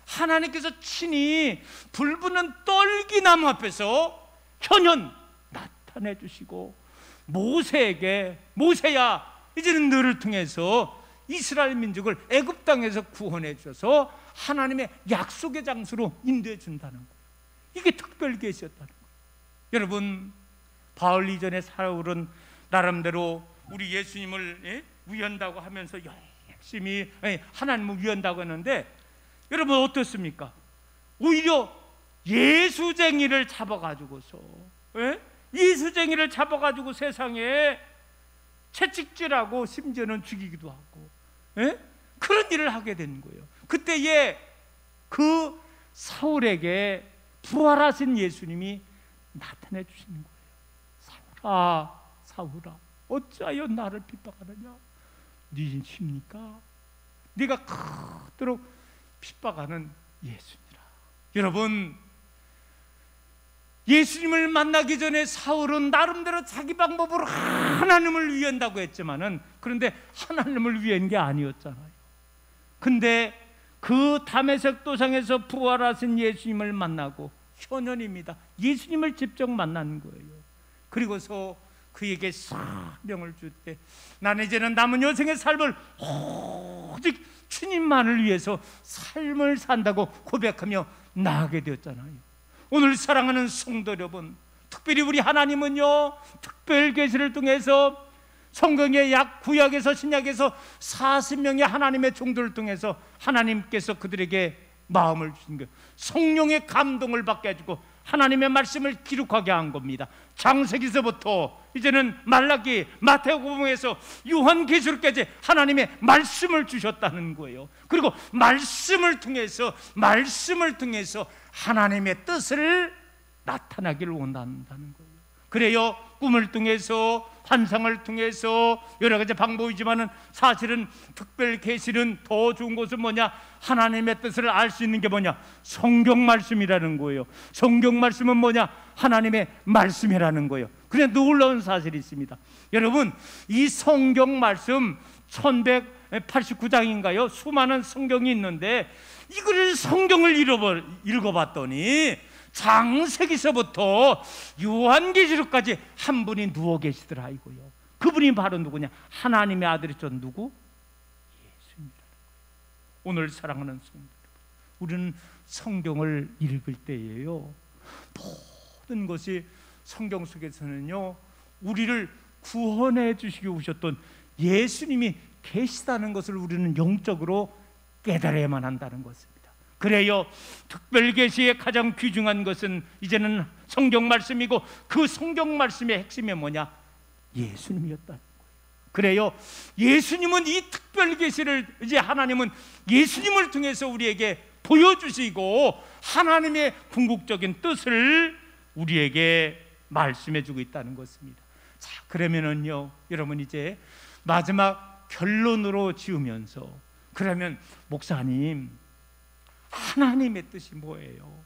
하나님께서 친히 불부는 떨기나무 앞에서 현현 나타내 주시고 모세에게, 모세야, 이제는 너를 통해서 이스라엘 민족을 애굽 땅에서 구원해 주셔서 하나님의 약속의 장소로 인도해 준다는 거예요. 이게 특별 계시였다는 거예요. 여러분, 바울 이전에 사울은 나름대로 우리 예수님을 위한다고 하면서 열심히 하나님을 위한다고 했는데, 여러분 어떻습니까? 오히려 예수쟁이를 잡아가지고서 예수쟁이를 잡아가지고 세상에 채찍질하고 심지어는 죽이기도 하고 그런 일을 하게 된 거예요. 그때에 그 사울에게 부활하신 예수님이 나타내 주시는 거예요. 사울아, 사울아, 어찌하여 나를 핍박하느냐? 네 신입니까? 네가 그토록 핍박하는 예수니라. 여러분, 예수님을 만나기 전에 사울은 나름대로 자기 방법으로 하나님을 위한다고 했지만은, 그런데 하나님을 위한 게 아니었잖아요. 근데 그 다메섹 도상에서 부활하신 예수님을 만나고, 현현입니다, 예수님을 직접 만나는 거예요. 그리고서 그에게 사명을 줄 때, 나는 이제는 남은 여생의 삶을 오직 주님만을 위해서 삶을 산다고 고백하며 나아가게 되었잖아요. 오늘 사랑하는 성도 여러분, 특별히 우리 하나님은요, 특별 계시를 통해서 성경의 구약에서 신약에서 40명의 하나님의 종들을 통해서 하나님께서 그들에게 마음을 주신 거예요. 성령의 감동을 받게 해주고 하나님의 말씀을 기록하게 한 겁니다. 창세기서부터 이제는 말라기, 마태복음에서 요한계시록까지 하나님의 말씀을 주셨다는 거예요. 그리고 말씀을 통해서 하나님의 뜻을 나타나기를 원한다는 거예요. 그래요, 꿈을 통해서, 환상을 통해서 여러 가지 방법이지만은 사실은 특별 계시는 더 좋은 것은 뭐냐? 하나님의 뜻을 알 수 있는 게 뭐냐? 성경 말씀이라는 거예요. 성경 말씀은 뭐냐? 하나님의 말씀이라는 거예요. 그런데 놀라운 사실이 있습니다. 여러분, 이 성경 말씀 1189장인가요? 수많은 성경이 있는데 이거를 성경을 읽어봤더니 창세기서부터 요한계시록까지 한 분이 누워 계시더라 이거요. 그분이 바로 누구냐? 하나님의 아들이죠. 누구? 예수입니다. 오늘 사랑하는 성도, 우리는 성경을 읽을 때에요, 모든 것이 성경 속에서는요, 우리를 구원해 주시기 오셨던 예수님이 계시다는 것을 우리는 영적으로 깨달아야만 한다는 것입니다. 그래요, 특별 계시의 가장 귀중한 것은 이제는 성경 말씀이고, 그 성경 말씀의 핵심이 뭐냐? 예수님이었다는 거예요. 그래요, 예수님은 이 특별 계시를, 이제 하나님은 예수님을 통해서 우리에게 보여주시고 하나님의 궁극적인 뜻을 우리에게 말씀해 주고 있다는 것입니다. 자, 그러면은요, 여러분 이제 마지막 결론으로 지으면서, 그러면 목사님, 하나님의 뜻이 뭐예요?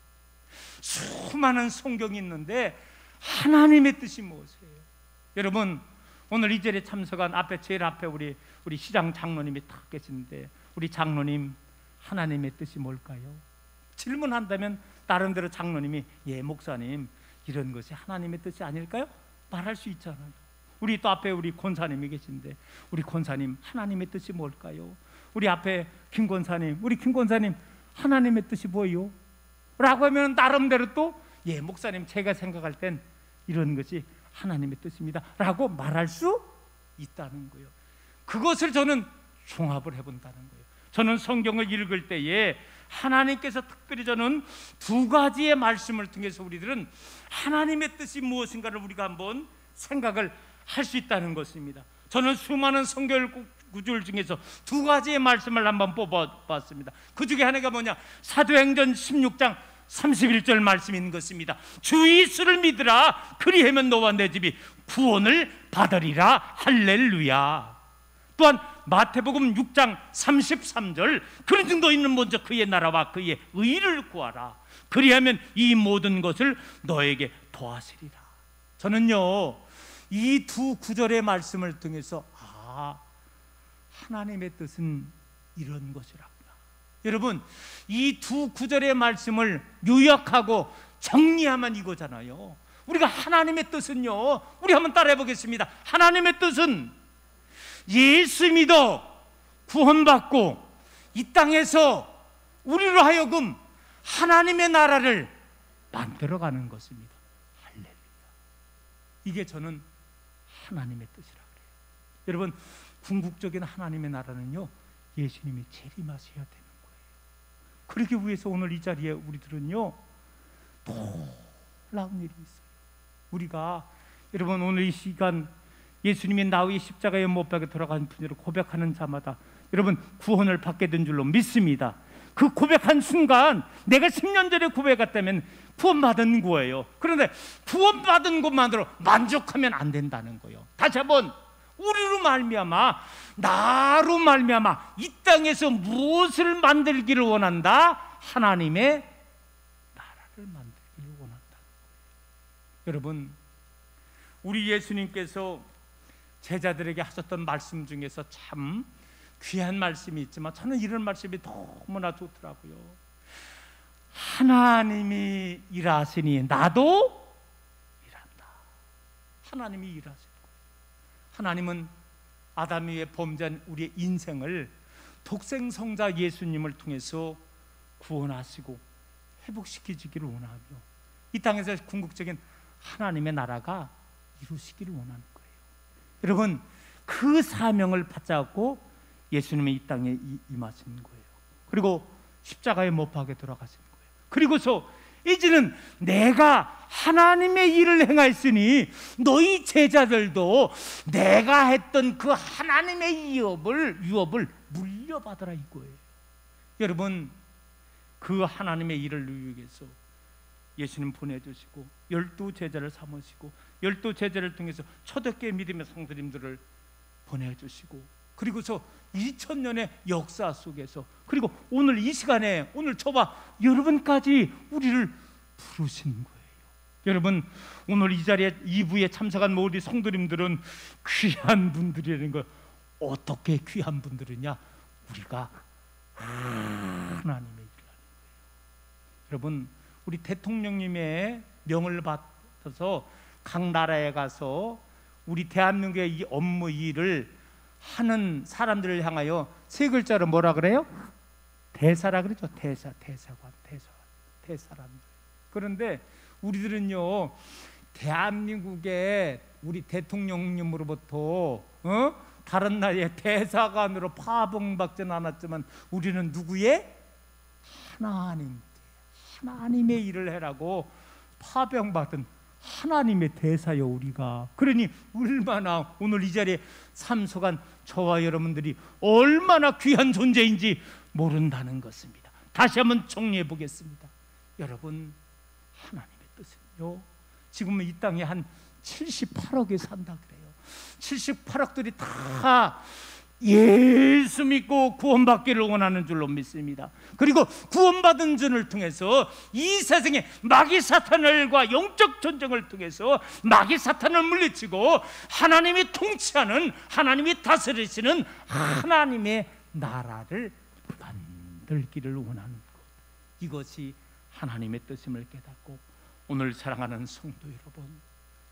수많은 성경이 있는데 하나님의 뜻이 무엇이에요? 여러분, 오늘 이 자리에 참석한 앞에 제일 앞에 우리 시장 장로님이 딱 계시는데, 우리 장로님, 하나님의 뜻이 뭘까요? 질문한다면 나름대로 장로님이 예 목사님 이런 것이 하나님의 뜻이 아닐까요? 말할 수 있잖아요. 우리 또 앞에 우리 권사님이 계신데, 우리 권사님 하나님의 뜻이 뭘까요? 우리 앞에 김 권사님, 우리 김 권사님 하나님의 뜻이 뭐예요? 라고 하면 나름대로 또 예 목사님 제가 생각할 땐 이런 것이 하나님의 뜻입니다 라고 말할 수 있다는 거예요. 그것을 저는 종합을 해본다는 거예요. 저는 성경을 읽을 때에 하나님께서 특별히 저는 두 가지의 말씀을 통해서 우리들은 하나님의 뜻이 무엇인가를 우리가 한번 생각을 할 수 있다는 것입니다. 저는 수많은 성경 구절 중에서 두 가지의 말씀을 한번 뽑아봤습니다. 그 중에 하나가 뭐냐? 사도행전 16장 31절 말씀인 것입니다. 주 예수를 믿으라, 그리하면 너와 내 집이 구원을 받으리라. 할렐루야. 또한 마태복음 6장 33절, 그런즉 너희는 먼저 그의 나라와 그의 의를 구하라, 그리하면 이 모든 것을 너에게 더하시리라. 저는요 이 두 구절의 말씀을 통해서 하나님의 뜻은 이런 것이라구나. 여러분, 이 두 구절의 말씀을 요약하고 정리하면 이거잖아요. 우리가 하나님의 뜻은요, 우리 한번 따라해 보겠습니다. 하나님의 뜻은 예수 믿어 구원받고 이 땅에서 우리로 하여금 하나님의 나라를 만들어가는 것입니다. 할렐루야. 이게 저는 하나님의 뜻이라 그래요. 여러분, 궁극적인 하나님의 나라는요 예수님이 재림하셔야 되는 거예요. 그러기 위해서 오늘 이 자리에 우리들은요 놀라운 일이 있어요. 우리가 여러분 오늘 이 시간 예수님이 나의 십자가에 못 박혀 돌아간 분으로 고백하는 자마다 여러분 구원을 받게 된 줄로 믿습니다. 그 고백한 순간 내가 10년 전에 고백했다면 구원받은 거예요. 그런데 구원받은 것만으로 만족하면 안 된다는 거예요. 다시 한번, 우리로 말미암아, 나로 말미암아 이 땅에서 무엇을 만들기를 원한다? 하나님의 나라를 만들기를 원한다는 거예요. 여러분, 우리 예수님께서 제자들에게 하셨던 말씀 중에서 참 귀한 말씀이 있지만 저는 이런 말씀이 너무나 좋더라고요. 하나님이 일하시니 나도 일한다. 하나님이 일하시는 거예요. 하나님은 아담 위에 범죄한 우리의 인생을 독생성자 예수님을 통해서 구원하시고 회복시키기를 원하며 이 땅에서 궁극적인 하나님의 나라가 이루시기를 원하는 거예요. 여러분, 그 사명을 받잡고 예수님이 이 땅에 임하신 거예요. 그리고 십자가에 못 박혀 돌아가신 거예요. 그리고서 이제는 내가 하나님의 일을 행하였으니 너희 제자들도 내가 했던 그 하나님의 유업을 물려받으라 이거예요. 여러분, 그 하나님의 일을 이루기 위해서 예수님 보내주시고 12제자를 삼으시고 12제자를 통해서 초대교회 믿음의 성도님들을 보내주시고 그리고서 2000년의 역사 속에서 그리고 오늘 이 시간에 오늘 저와 여러분까지 우리를 부르신 거예요. 여러분, 오늘 이 자리에 2부에 참석한 모든 성도님들은 귀한 분들이라는 걸, 어떻게 귀한 분들이냐? 우리가 하나님의 일을 하는 거예요. 여러분, 우리 대통령님의 명을 받아서 각 나라에 가서 우리 대한민국의 이 업무 일을 하는 사람들을 향하여 세 글자로 뭐라 그래요? 대사라 그러죠. 대사관. 그런데 우리들은요 대한민국의 우리 대통령님으로부터 다른 나라의 대사관으로 파봉받지는 않았지만 우리는 누구의? 하나님의 일을 해라고 파병받은 하나님의 대사요 우리가. 그러니 얼마나 오늘 이 자리에 참석한 저와 여러분들이 얼마나 귀한 존재인지 모른다는 것입니다. 다시 한번 정리해 보겠습니다. 여러분, 하나님의 뜻은요 지금은 이 땅에 한 78억이 산다 그래요. 78억들이 다 예수 믿고 구원받기를 원하는 줄로 믿습니다. 그리고 구원받은 자를 통해서 이 세상에 마귀 사탄과 영적 전쟁을 통해서 마귀 사탄을 물리치고 하나님이 통치하는, 하나님이 다스리시는 하나님의 나라를 만들기를 원하는 것, 이것이 하나님의 뜻임을 깨닫고, 오늘 사랑하는 성도 여러분,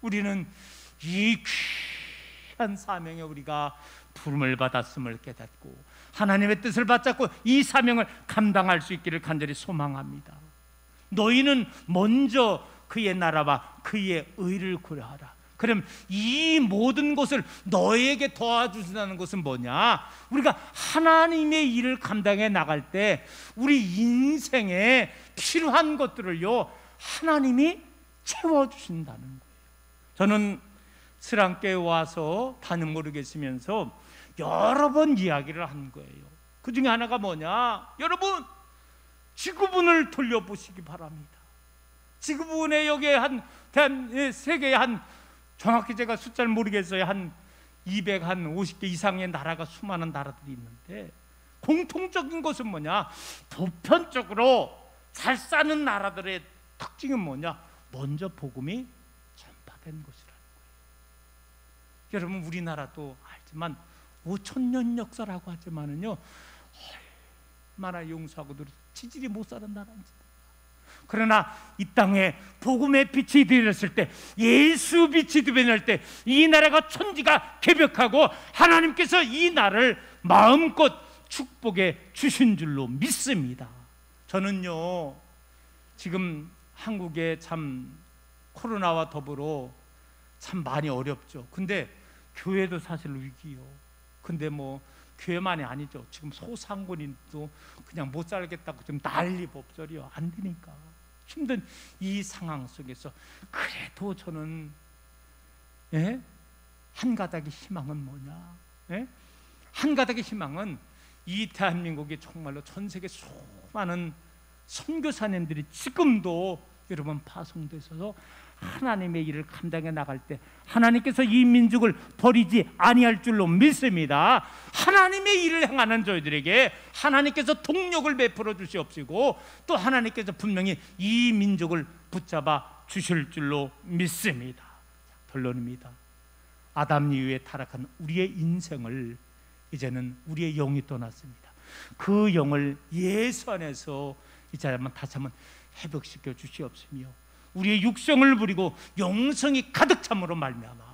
우리는 이 귀한 사명에 우리가 부름을 받았음을 깨닫고 하나님의 뜻을 받잡고 이 사명을 감당할 수 있기를 간절히 소망합니다. 너희는 먼저 그의 나라와 그의 의를 구하라. 그럼 이 모든 것을 너희에게 도와주신다는 것은 뭐냐? 우리가 하나님의 일을 감당해 나갈 때 우리 인생에 필요한 것들을요, 하나님이 채워주신다는 거예요. 저는 스랑교에 와서 단임모로 계시면서 여러 번 이야기를 한 거예요. 그 중에 하나가 뭐냐? 여러분, 지구본을 돌려보시기 바랍니다. 지구본에 여기에 세계에 정확히 제가 숫자를 모르겠어요. 한 250개 이상의 나라가, 수많은 나라들이 있는데 공통적인 것은 뭐냐? 보편적으로 잘 사는 나라들의 특징은 뭐냐? 먼저 복음이 전파된 것이라는 거예요. 여러분, 우리나라도 알지만 5,000년 역사라고 하지만은요, 얼마나 용서하고도 지질이 못 사는 나라인지. 그러나 이 땅에 복음의 빛이 들었을 때, 예수 빛이 드러날 때 이 나라가 천지가 개벽하고 하나님께서 이 나라를 마음껏 축복해 주신 줄로 믿습니다. 저는요, 지금 한국에 참 코로나와 더불어 참 많이 어렵죠. 근데 교회도 사실 위기요. 근데 뭐 교회만이 아니죠. 지금 소상공인도 그냥 못 살겠다고 지금 난리 법설이요. 안 되니까 힘든 이 상황 속에서 그래도 저는 한 가닥의 희망은 뭐냐? 한 가닥의 희망은 이 대한민국이 정말로 전 세계 수많은 선교사님들이 지금도 여러분 파송되셔서 하나님의 일을 감당해 나갈 때 하나님께서 이 민족을 버리지 아니할 줄로 믿습니다. 하나님의 일을 행하는 저희들에게 하나님께서 동력을 베풀어 주시옵시고, 또 하나님께서 분명히 이 민족을 붙잡아 주실 줄로 믿습니다. 결론입니다. 아담 이후에 타락한 우리의 인생을 이제는 우리의 영이 떠났습니다. 그 영을 예수 안에서 이제 다시 한번 회복시켜 주시옵시며, 우리의 육성을 부리고 영성이 가득 참으로 말미암아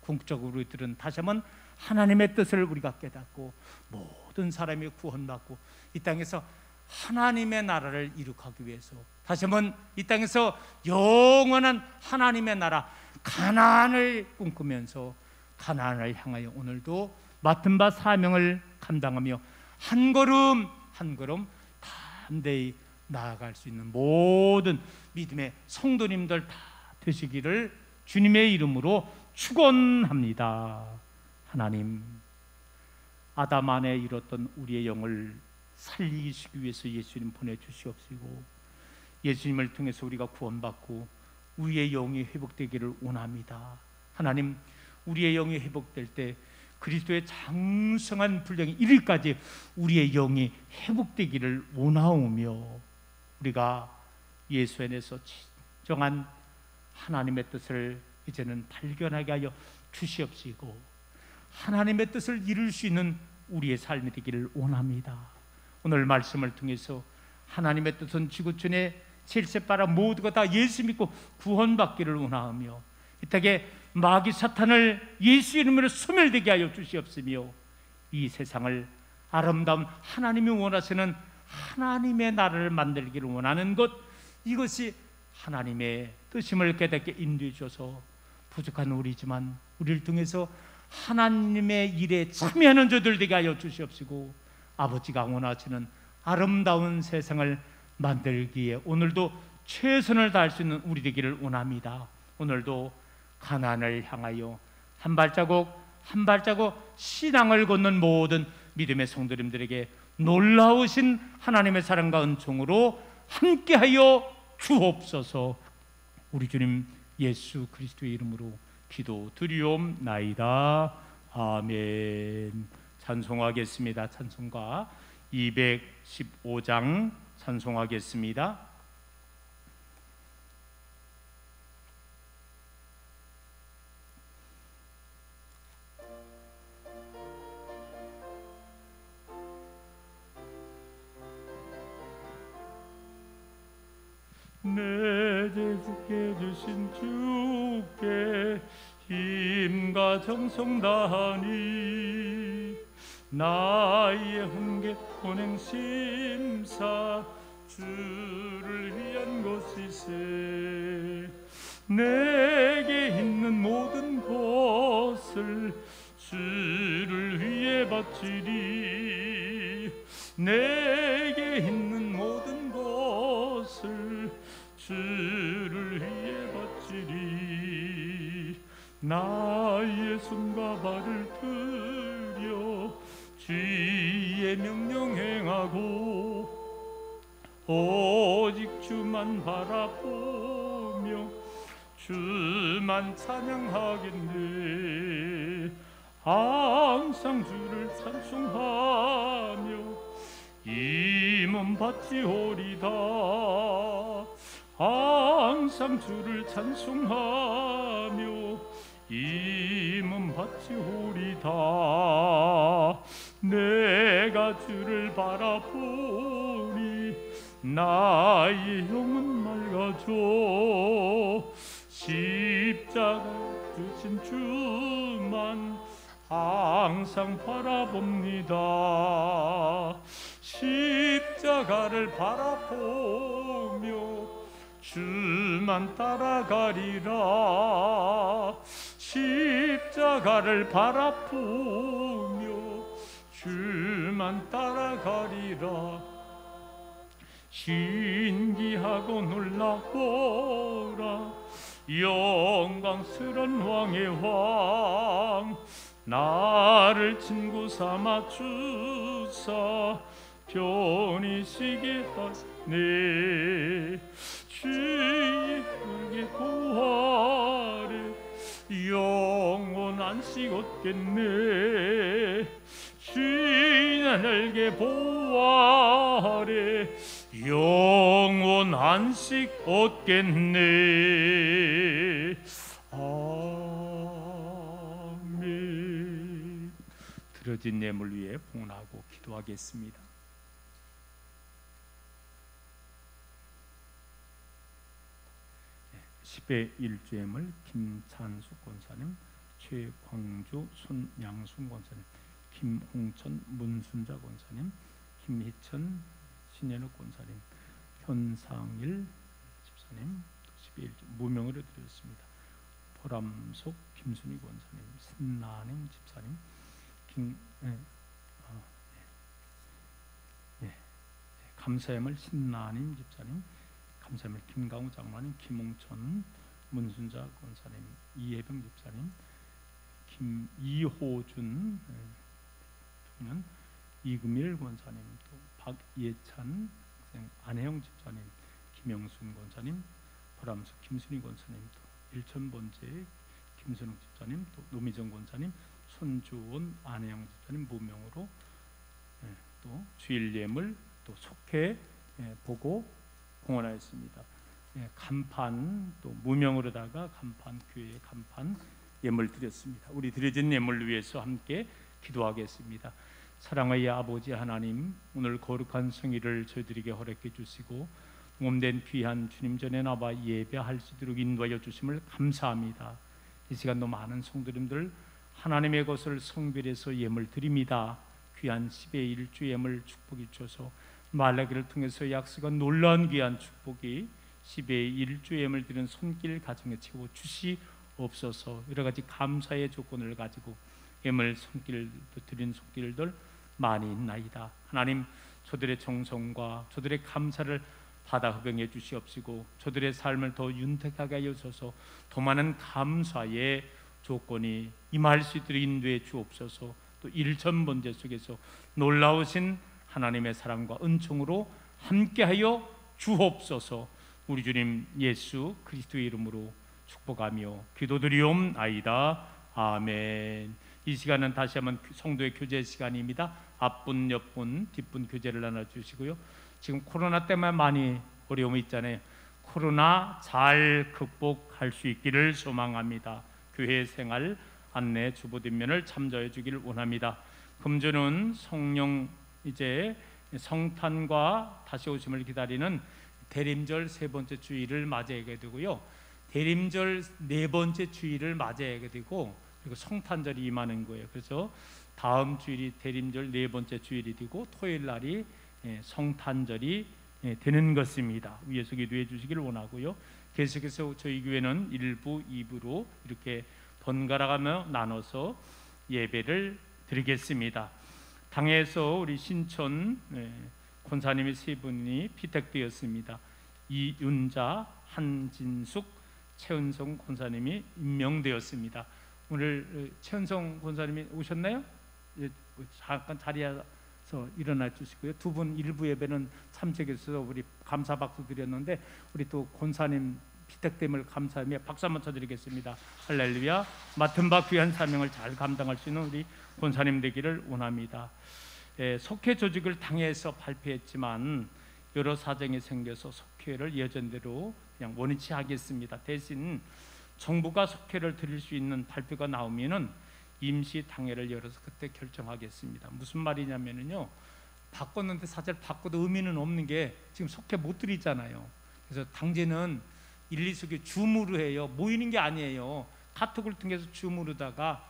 궁극적으로 우리들은 다시 한번 하나님의 뜻을 우리가 깨닫고 모든 사람이 구원받고 이 땅에서 하나님의 나라를 이룩하기 위해서 다시 한번 이 땅에서 영원한 하나님의 나라 가나안을 꿈꾸면서 가나안을 향하여 오늘도 맡은 바 사명을 감당하며 한 걸음 한 걸음 담대히 나아갈 수 있는 모든 믿음의 성도님들 다 되시기를 주님의 이름으로 축원합니다. 하나님, 아담 안에 잃었던 우리의 영을 살리시기 위해서 예수님 보내주시옵시고, 예수님을 통해서 우리가 구원받고 우리의 영이 회복되기를 원합니다. 하나님, 우리의 영이 회복될 때 그리스도의 장성한 분량이 이를까지 우리의 영이 회복되기를 원하오며, 우리가 예수 안에서 진정한 하나님의 뜻을 이제는 발견하게 하여 주시옵시고, 하나님의 뜻을 이룰 수 있는 우리의 삶이 되기를 원합니다. 오늘 말씀을 통해서 하나님의 뜻은 지구촌에 칠세바라 모두가 다 예수 믿고 구원받기를 원하며, 이 땅에 마귀 사탄을 예수 이름으로 소멸되게 하여 주시옵시며, 이 세상을 아름다운 하나님이 원하시는 하나님의 나라를 만들기를 원하는 것, 이것이 하나님의 뜻임을 깨닫게 인도해 주셔서 부족한 우리지만 우리를 통해서 하나님의 일에 참여하는 자들 되게 하여 주시옵시고, 아버지가 원하시는 아름다운 세상을 만들기에 오늘도 최선을 다할 수 있는 우리 되기를 원합니다. 오늘도 가나안을 향하여 한 발자국 한 발자국 신앙을 걷는 모든 믿음의 성도님들에게 놀라우신 하나님의 사랑과 은총으로 함께하여 주옵소서. 우리 주님 예수 그리스도의 이름으로 기도드리옵나이다. 아멘. 찬송하겠습니다. 찬송가 215장 찬송하겠습니다. 내 죄 주신 주께 힘과 정성 다하니 나의 훈계 혼행 심사 주를 위한 것이세. 내게 있는 모든 것을 주를 위해 바치리. 내게 있는 모든 것을 주를 위해 바치리. 나의 손과 발을 들여 주의 명령 행하고 오직 주만 바라보며 주만 찬양하겠네. 항상 주를 찬송하며 이 몸 바치오리다. 항상 주를 찬송하며 이 몸 바치오리다. 내가 주를 바라보니 나의 영은 맑아져. 십자가 주신 주만 항상 바라봅니다. 십자가를 바라보며 주만 따라가리라. 십자가를 바라보며 주만 따라가리라. 신기하고 놀라워라 영광스런 왕의 왕. 나를 친구 삼아 주사 편히쉬게 하네. 주의 크게 구하래 영원 안식 얻겠네. 주의 날개 보아래 영원 안식 얻겠네. 아멘. 들어진 예물 위에 봉헌하고 기도하겠습니다. 십의 일주예물 김찬숙 권사님, 최광주 손양순 권사님, 김홍천 문순자 권사님, 김희천 신현욱 권사님, 현상일 집사님 12일 무명으로 드렸습니다. 보람속 김순희 권사님, 신나님 집사님, 감사예물 신나님 집사님, 감사예물 김강우 장로님, 김홍천 문순자 권사님, 이혜병 집사님, 이호준 는 이금일 권사님, 또 박예찬 안혜영 집사님, 김영순 권사님, 보람석 김순희 권사님, 또 일천번째 김선욱 집사님, 또 노미정 권사님, 손주원 안혜영 집사님 무명으로 또 주일 예물 또 속회 보고 봉헌하였습니다. 간판 또 무명으로다가 간판 교회의 간판 예물 드렸습니다. 우리 드려진 예물을 위해서 함께 기도하겠습니다. 사랑하여 아버지 하나님, 오늘 거룩한 성일을 저희들에게 허락해 주시고 몸된 귀한 주님 전에 나와 예배할 수 있도록 인도하여 주심을 감사합니다. 이 시간도 많은 성도님들 하나님의 것을 성별해서 예물 드립니다. 귀한 10의 1주 예물 축복이 주셔서 말라기를 통해서 약속한 놀라운 귀한 축복이 10의 1주 예물 드리는 손길 가정에 채워 주시옵소서. 여러 가지 감사의 조건을 가지고 예물 손길도 드린 손길들 많이 있나이다. 하나님, 저들의 정성과 저들의 감사를 받아 흡용해 주시옵시고 저들의 삶을 더 윤택하게 하여 주셔서 더 많은 감사의 조건이 임할 수 있도록 인도해 주옵소서. 또 일천번제 속에서 놀라우신 하나님의 사랑과 은총으로 함께하여 주옵소서. 우리 주님 예수 그리스도의 이름으로 축복하며 기도드리옵나이다. 아멘. 이 시간은 다시 한번 성도의 교제 시간입니다. 앞분, 옆분, 뒷분 교제를 나눠주시고요. 지금 코로나 때문에 많이 어려움이 있잖아요. 코로나 잘 극복할 수 있기를 소망합니다. 교회 생활 안내 주보 뒷면을 참조해 주기를 원합니다. 금주는 성령 이제 성탄과 다시 오심을 기다리는 대림절 세 번째 주일을 맞이하게 되고요. 대림절 네 번째 주일을 맞이하게 되고, 그리고 성탄절이 임하는 거예요. 그래서 다음 주일이 대림절 네 번째 주일이 되고 토요일 날이 성탄절이 되는 것입니다. 위에서 기도해 주시기를 원하고요. 계속해서 저희 교회는 1부, 2부로 이렇게 번갈아가며 나눠서 예배를 드리겠습니다. 당에서 우리 신촌 권사님이 세 분이 피택되었습니다. 이윤자, 한진숙, 최은성 권사님이 임명되었습니다. 오늘 최은성 권사님이 오셨나요? 잠깐 자리에서 일어나 주시고요. 두 분 일부 예배는 참석해서 우리 감사 박수 드렸는데, 우리 또 권사님 피택됨을 감사하며 박수 한번 쳐드리겠습니다. 할렐루야. 맡은 바 귀한 사명을 잘 감당할 수 있는 우리 권사님 되기를 원합니다. 속회 조직을 당에서 발표했지만 여러 사정이 생겨서 속회를 예전대로 그냥 원위치 하겠습니다. 대신 정부가 속회를 드릴 수 있는 발표가 나오면은 임시 당회를 열어서 그때 결정하겠습니다. 무슨 말이냐면요, 바꿨는데 사실 바꿔도 의미는 없는 게 지금 속회 못 드리잖아요. 그래서 당제는 1, 2석이 줌으로 해요. 모이는 게 아니에요. 카톡을 통해서 줌으로다가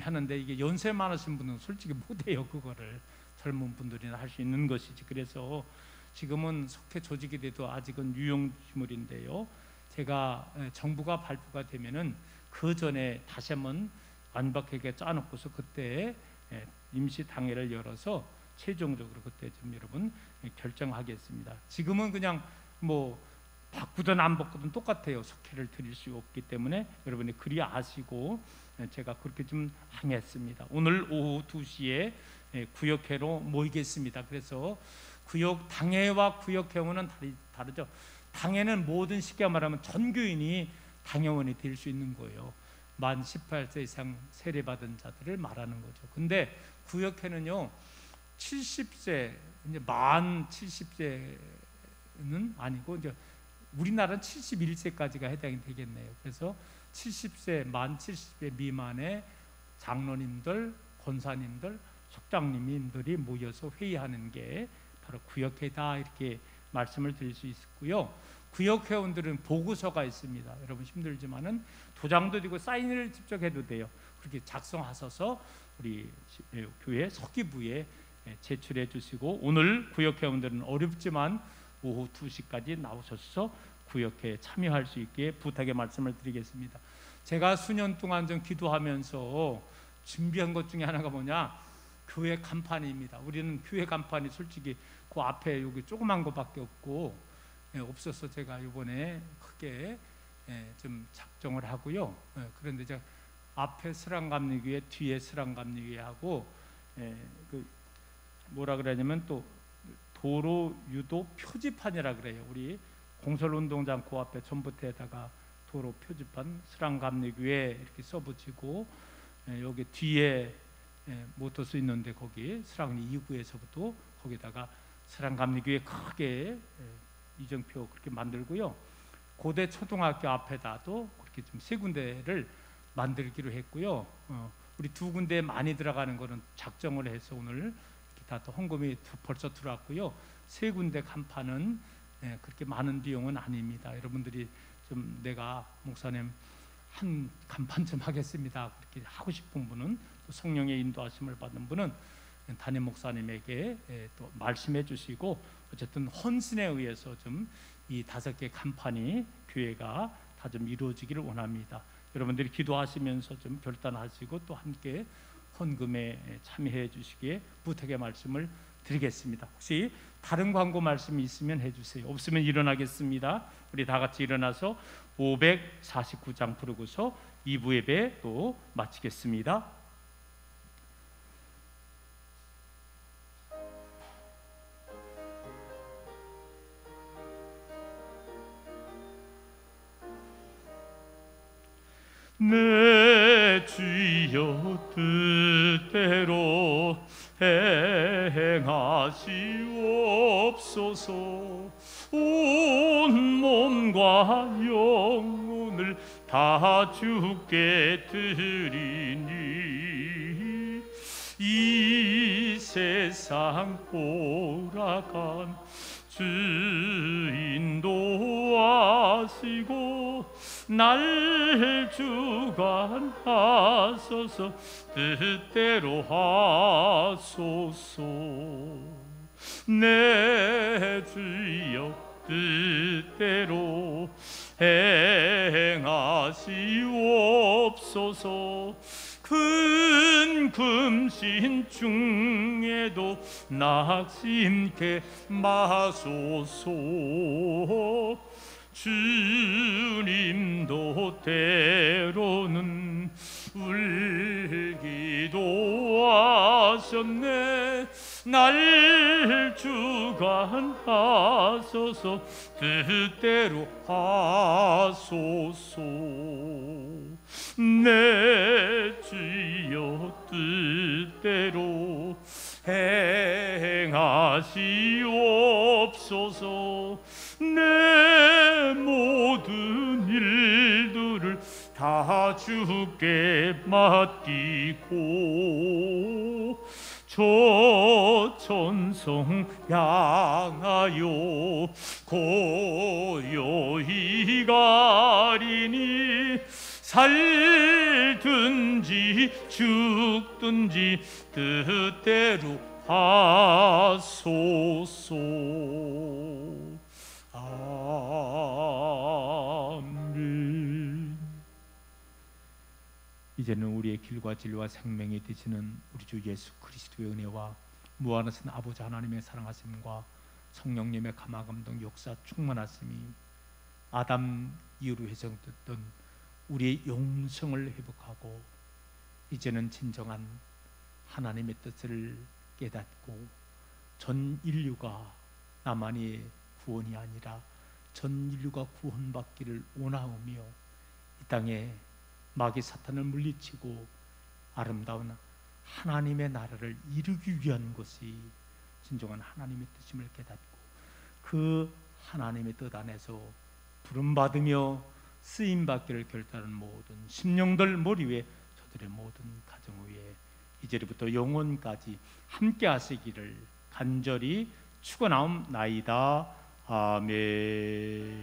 하는데, 이게 연세 많으신 분은 솔직히 못해요. 그거를 젊은 분들이나 할 수 있는 것이지. 그래서 지금은 속회 조직이 돼도 아직은 유용지물인데요, 제가 정부가 발표가 되면은 그 전에 다시 한번 완벽하게 짜놓고서 그때 임시 당회를 열어서 최종적으로 그때 좀 여러분 결정하겠습니다. 지금은 그냥 뭐 바꾸든 안 바꾸든 똑같아요. 속회를 드릴 수 없기 때문에 여러분이 그리 아시고 제가 그렇게 좀 항했습니다. 오늘 오후 2시에 구역회로 모이겠습니다. 그래서 구역 당회와 구역회원은 다르죠. 당회는 모든 쉽게 말하면 전 교인이 당회원이 될 수 있는 거예요. 만 18세 이상 세례받은 자들을 말하는 거죠. 근데 구역회는요, 70세 이제 만 70세는 아니고 이제 우리나라는 71세까지가 해당이 되겠네요. 그래서 70세 만 70세 미만의 장로님들, 권사님들, 속장님들이 모여서 회의하는 게 바로 구역회다, 이렇게 말씀을 드릴 수 있고요. 구역회원들은 보고서가 있습니다. 여러분 힘들지만은 도장도 되고 사인을 직접 해도 돼요. 그렇게 작성하셔서 우리 교회 서기부에 제출해 주시고, 오늘 구역회원들은 어렵지만 오후 2시까지 나오셔서 구역회에 참여할 수 있게 부탁의 말씀을 드리겠습니다. 제가 수년 동안 좀 기도하면서 준비한 것 중에 하나가 뭐냐, 교회 간판입니다. 우리는 교회 간판이 솔직히 그 앞에 여기 조그만 거밖에 없고 없어서 제가 이번에 크게 좀 작정을 하고요. 그런데 제가 앞에 스랑감리교회, 뒤에 스랑감리교회 하고 그 뭐라 그러냐면 또 도로 유도 표지판이라 그래요. 우리 공설운동장 그 앞에 전봇대에다가 도로 표지판 스랑감리교회 이렇게 써붙이고, 여기 뒤에 모터스 있는데 거기 스랑리 2구에서부터 거기다가 스랑감리교회 크게 이정표 그렇게 만들고요. 고대 초등학교 앞에다도 그렇게 좀 세 군데를 만들기로 했고요. 우리 두 군데 많이 들어가는 거는 작정을 해서 오늘 이렇게 다 또 헌금이 벌써 들어왔고요. 세 군데 간판은 그렇게 많은 비용은 아닙니다. 여러분들이 좀 내가 목사님 한 간판 좀 하겠습니다, 그렇게 하고 싶은 분은, 또 성령의 인도하심을 받는 분은 담임 목사님에게 또 말씀해 주시고, 어쨌든 헌신에 의해서 좀 이 5개 간판이 교회가 다 좀 이루어지기를 원합니다. 여러분들이 기도하시면서 좀 결단하시고 또 함께 헌금에 참여해 주시기에 부탁의 말씀을 드리겠습니다. 혹시 다른 광고 말씀이 있으면 해주세요. 없으면 일어나겠습니다. 우리 다 같이 일어나서 549장 부르고서 2부 예배 또 마치겠습니다. 내 주여 행하시옵소서. 온 몸과 영혼을 다 주께 드리니 이 세상 오락한 주인 도와시고 날 주관하소서. 뜻대로 하소서. 내 주여 뜻대로 행하시옵소서. 큰 금신 중에도 낙심케 마소서. 주님도 때로는 울기도 하셨네. 날 주관하소서. 뜻대로 하소서. 내 주여 뜻대로 행하시옵소서. 내 모든 일들을 다 주께 맡기고 저 천성 향하여 고요히 가리니 살든지 죽든지 뜻대로 하소서. 아멘. 이제는 우리의 길과 진리와 생명이 되시는 우리 주 예수 그리스도의 은혜와 무한하신 아버지 하나님의 사랑하심과 성령님의 감화감동 역사 충만하심이 아담 이후로 회생됐던 우리의 영성을 회복하고 이제는 진정한 하나님의 뜻을 깨닫고 전 인류가 나만의 구원이 아니라 전 인류가 구원받기를 원하오며 이 땅에 마귀 사탄을 물리치고 아름다운 하나님의 나라를 이루기 위한 것이 진정한 하나님의 뜻임을 깨닫고 그 하나님의 뜻 안에서 부름받으며 쓰임받기를 결단하는 모든 심령들 머리 위에 저들의 모든 가정 위에 이제부터 영원까지 함께 하시기를 간절히 축원하옵나이다. 아멘.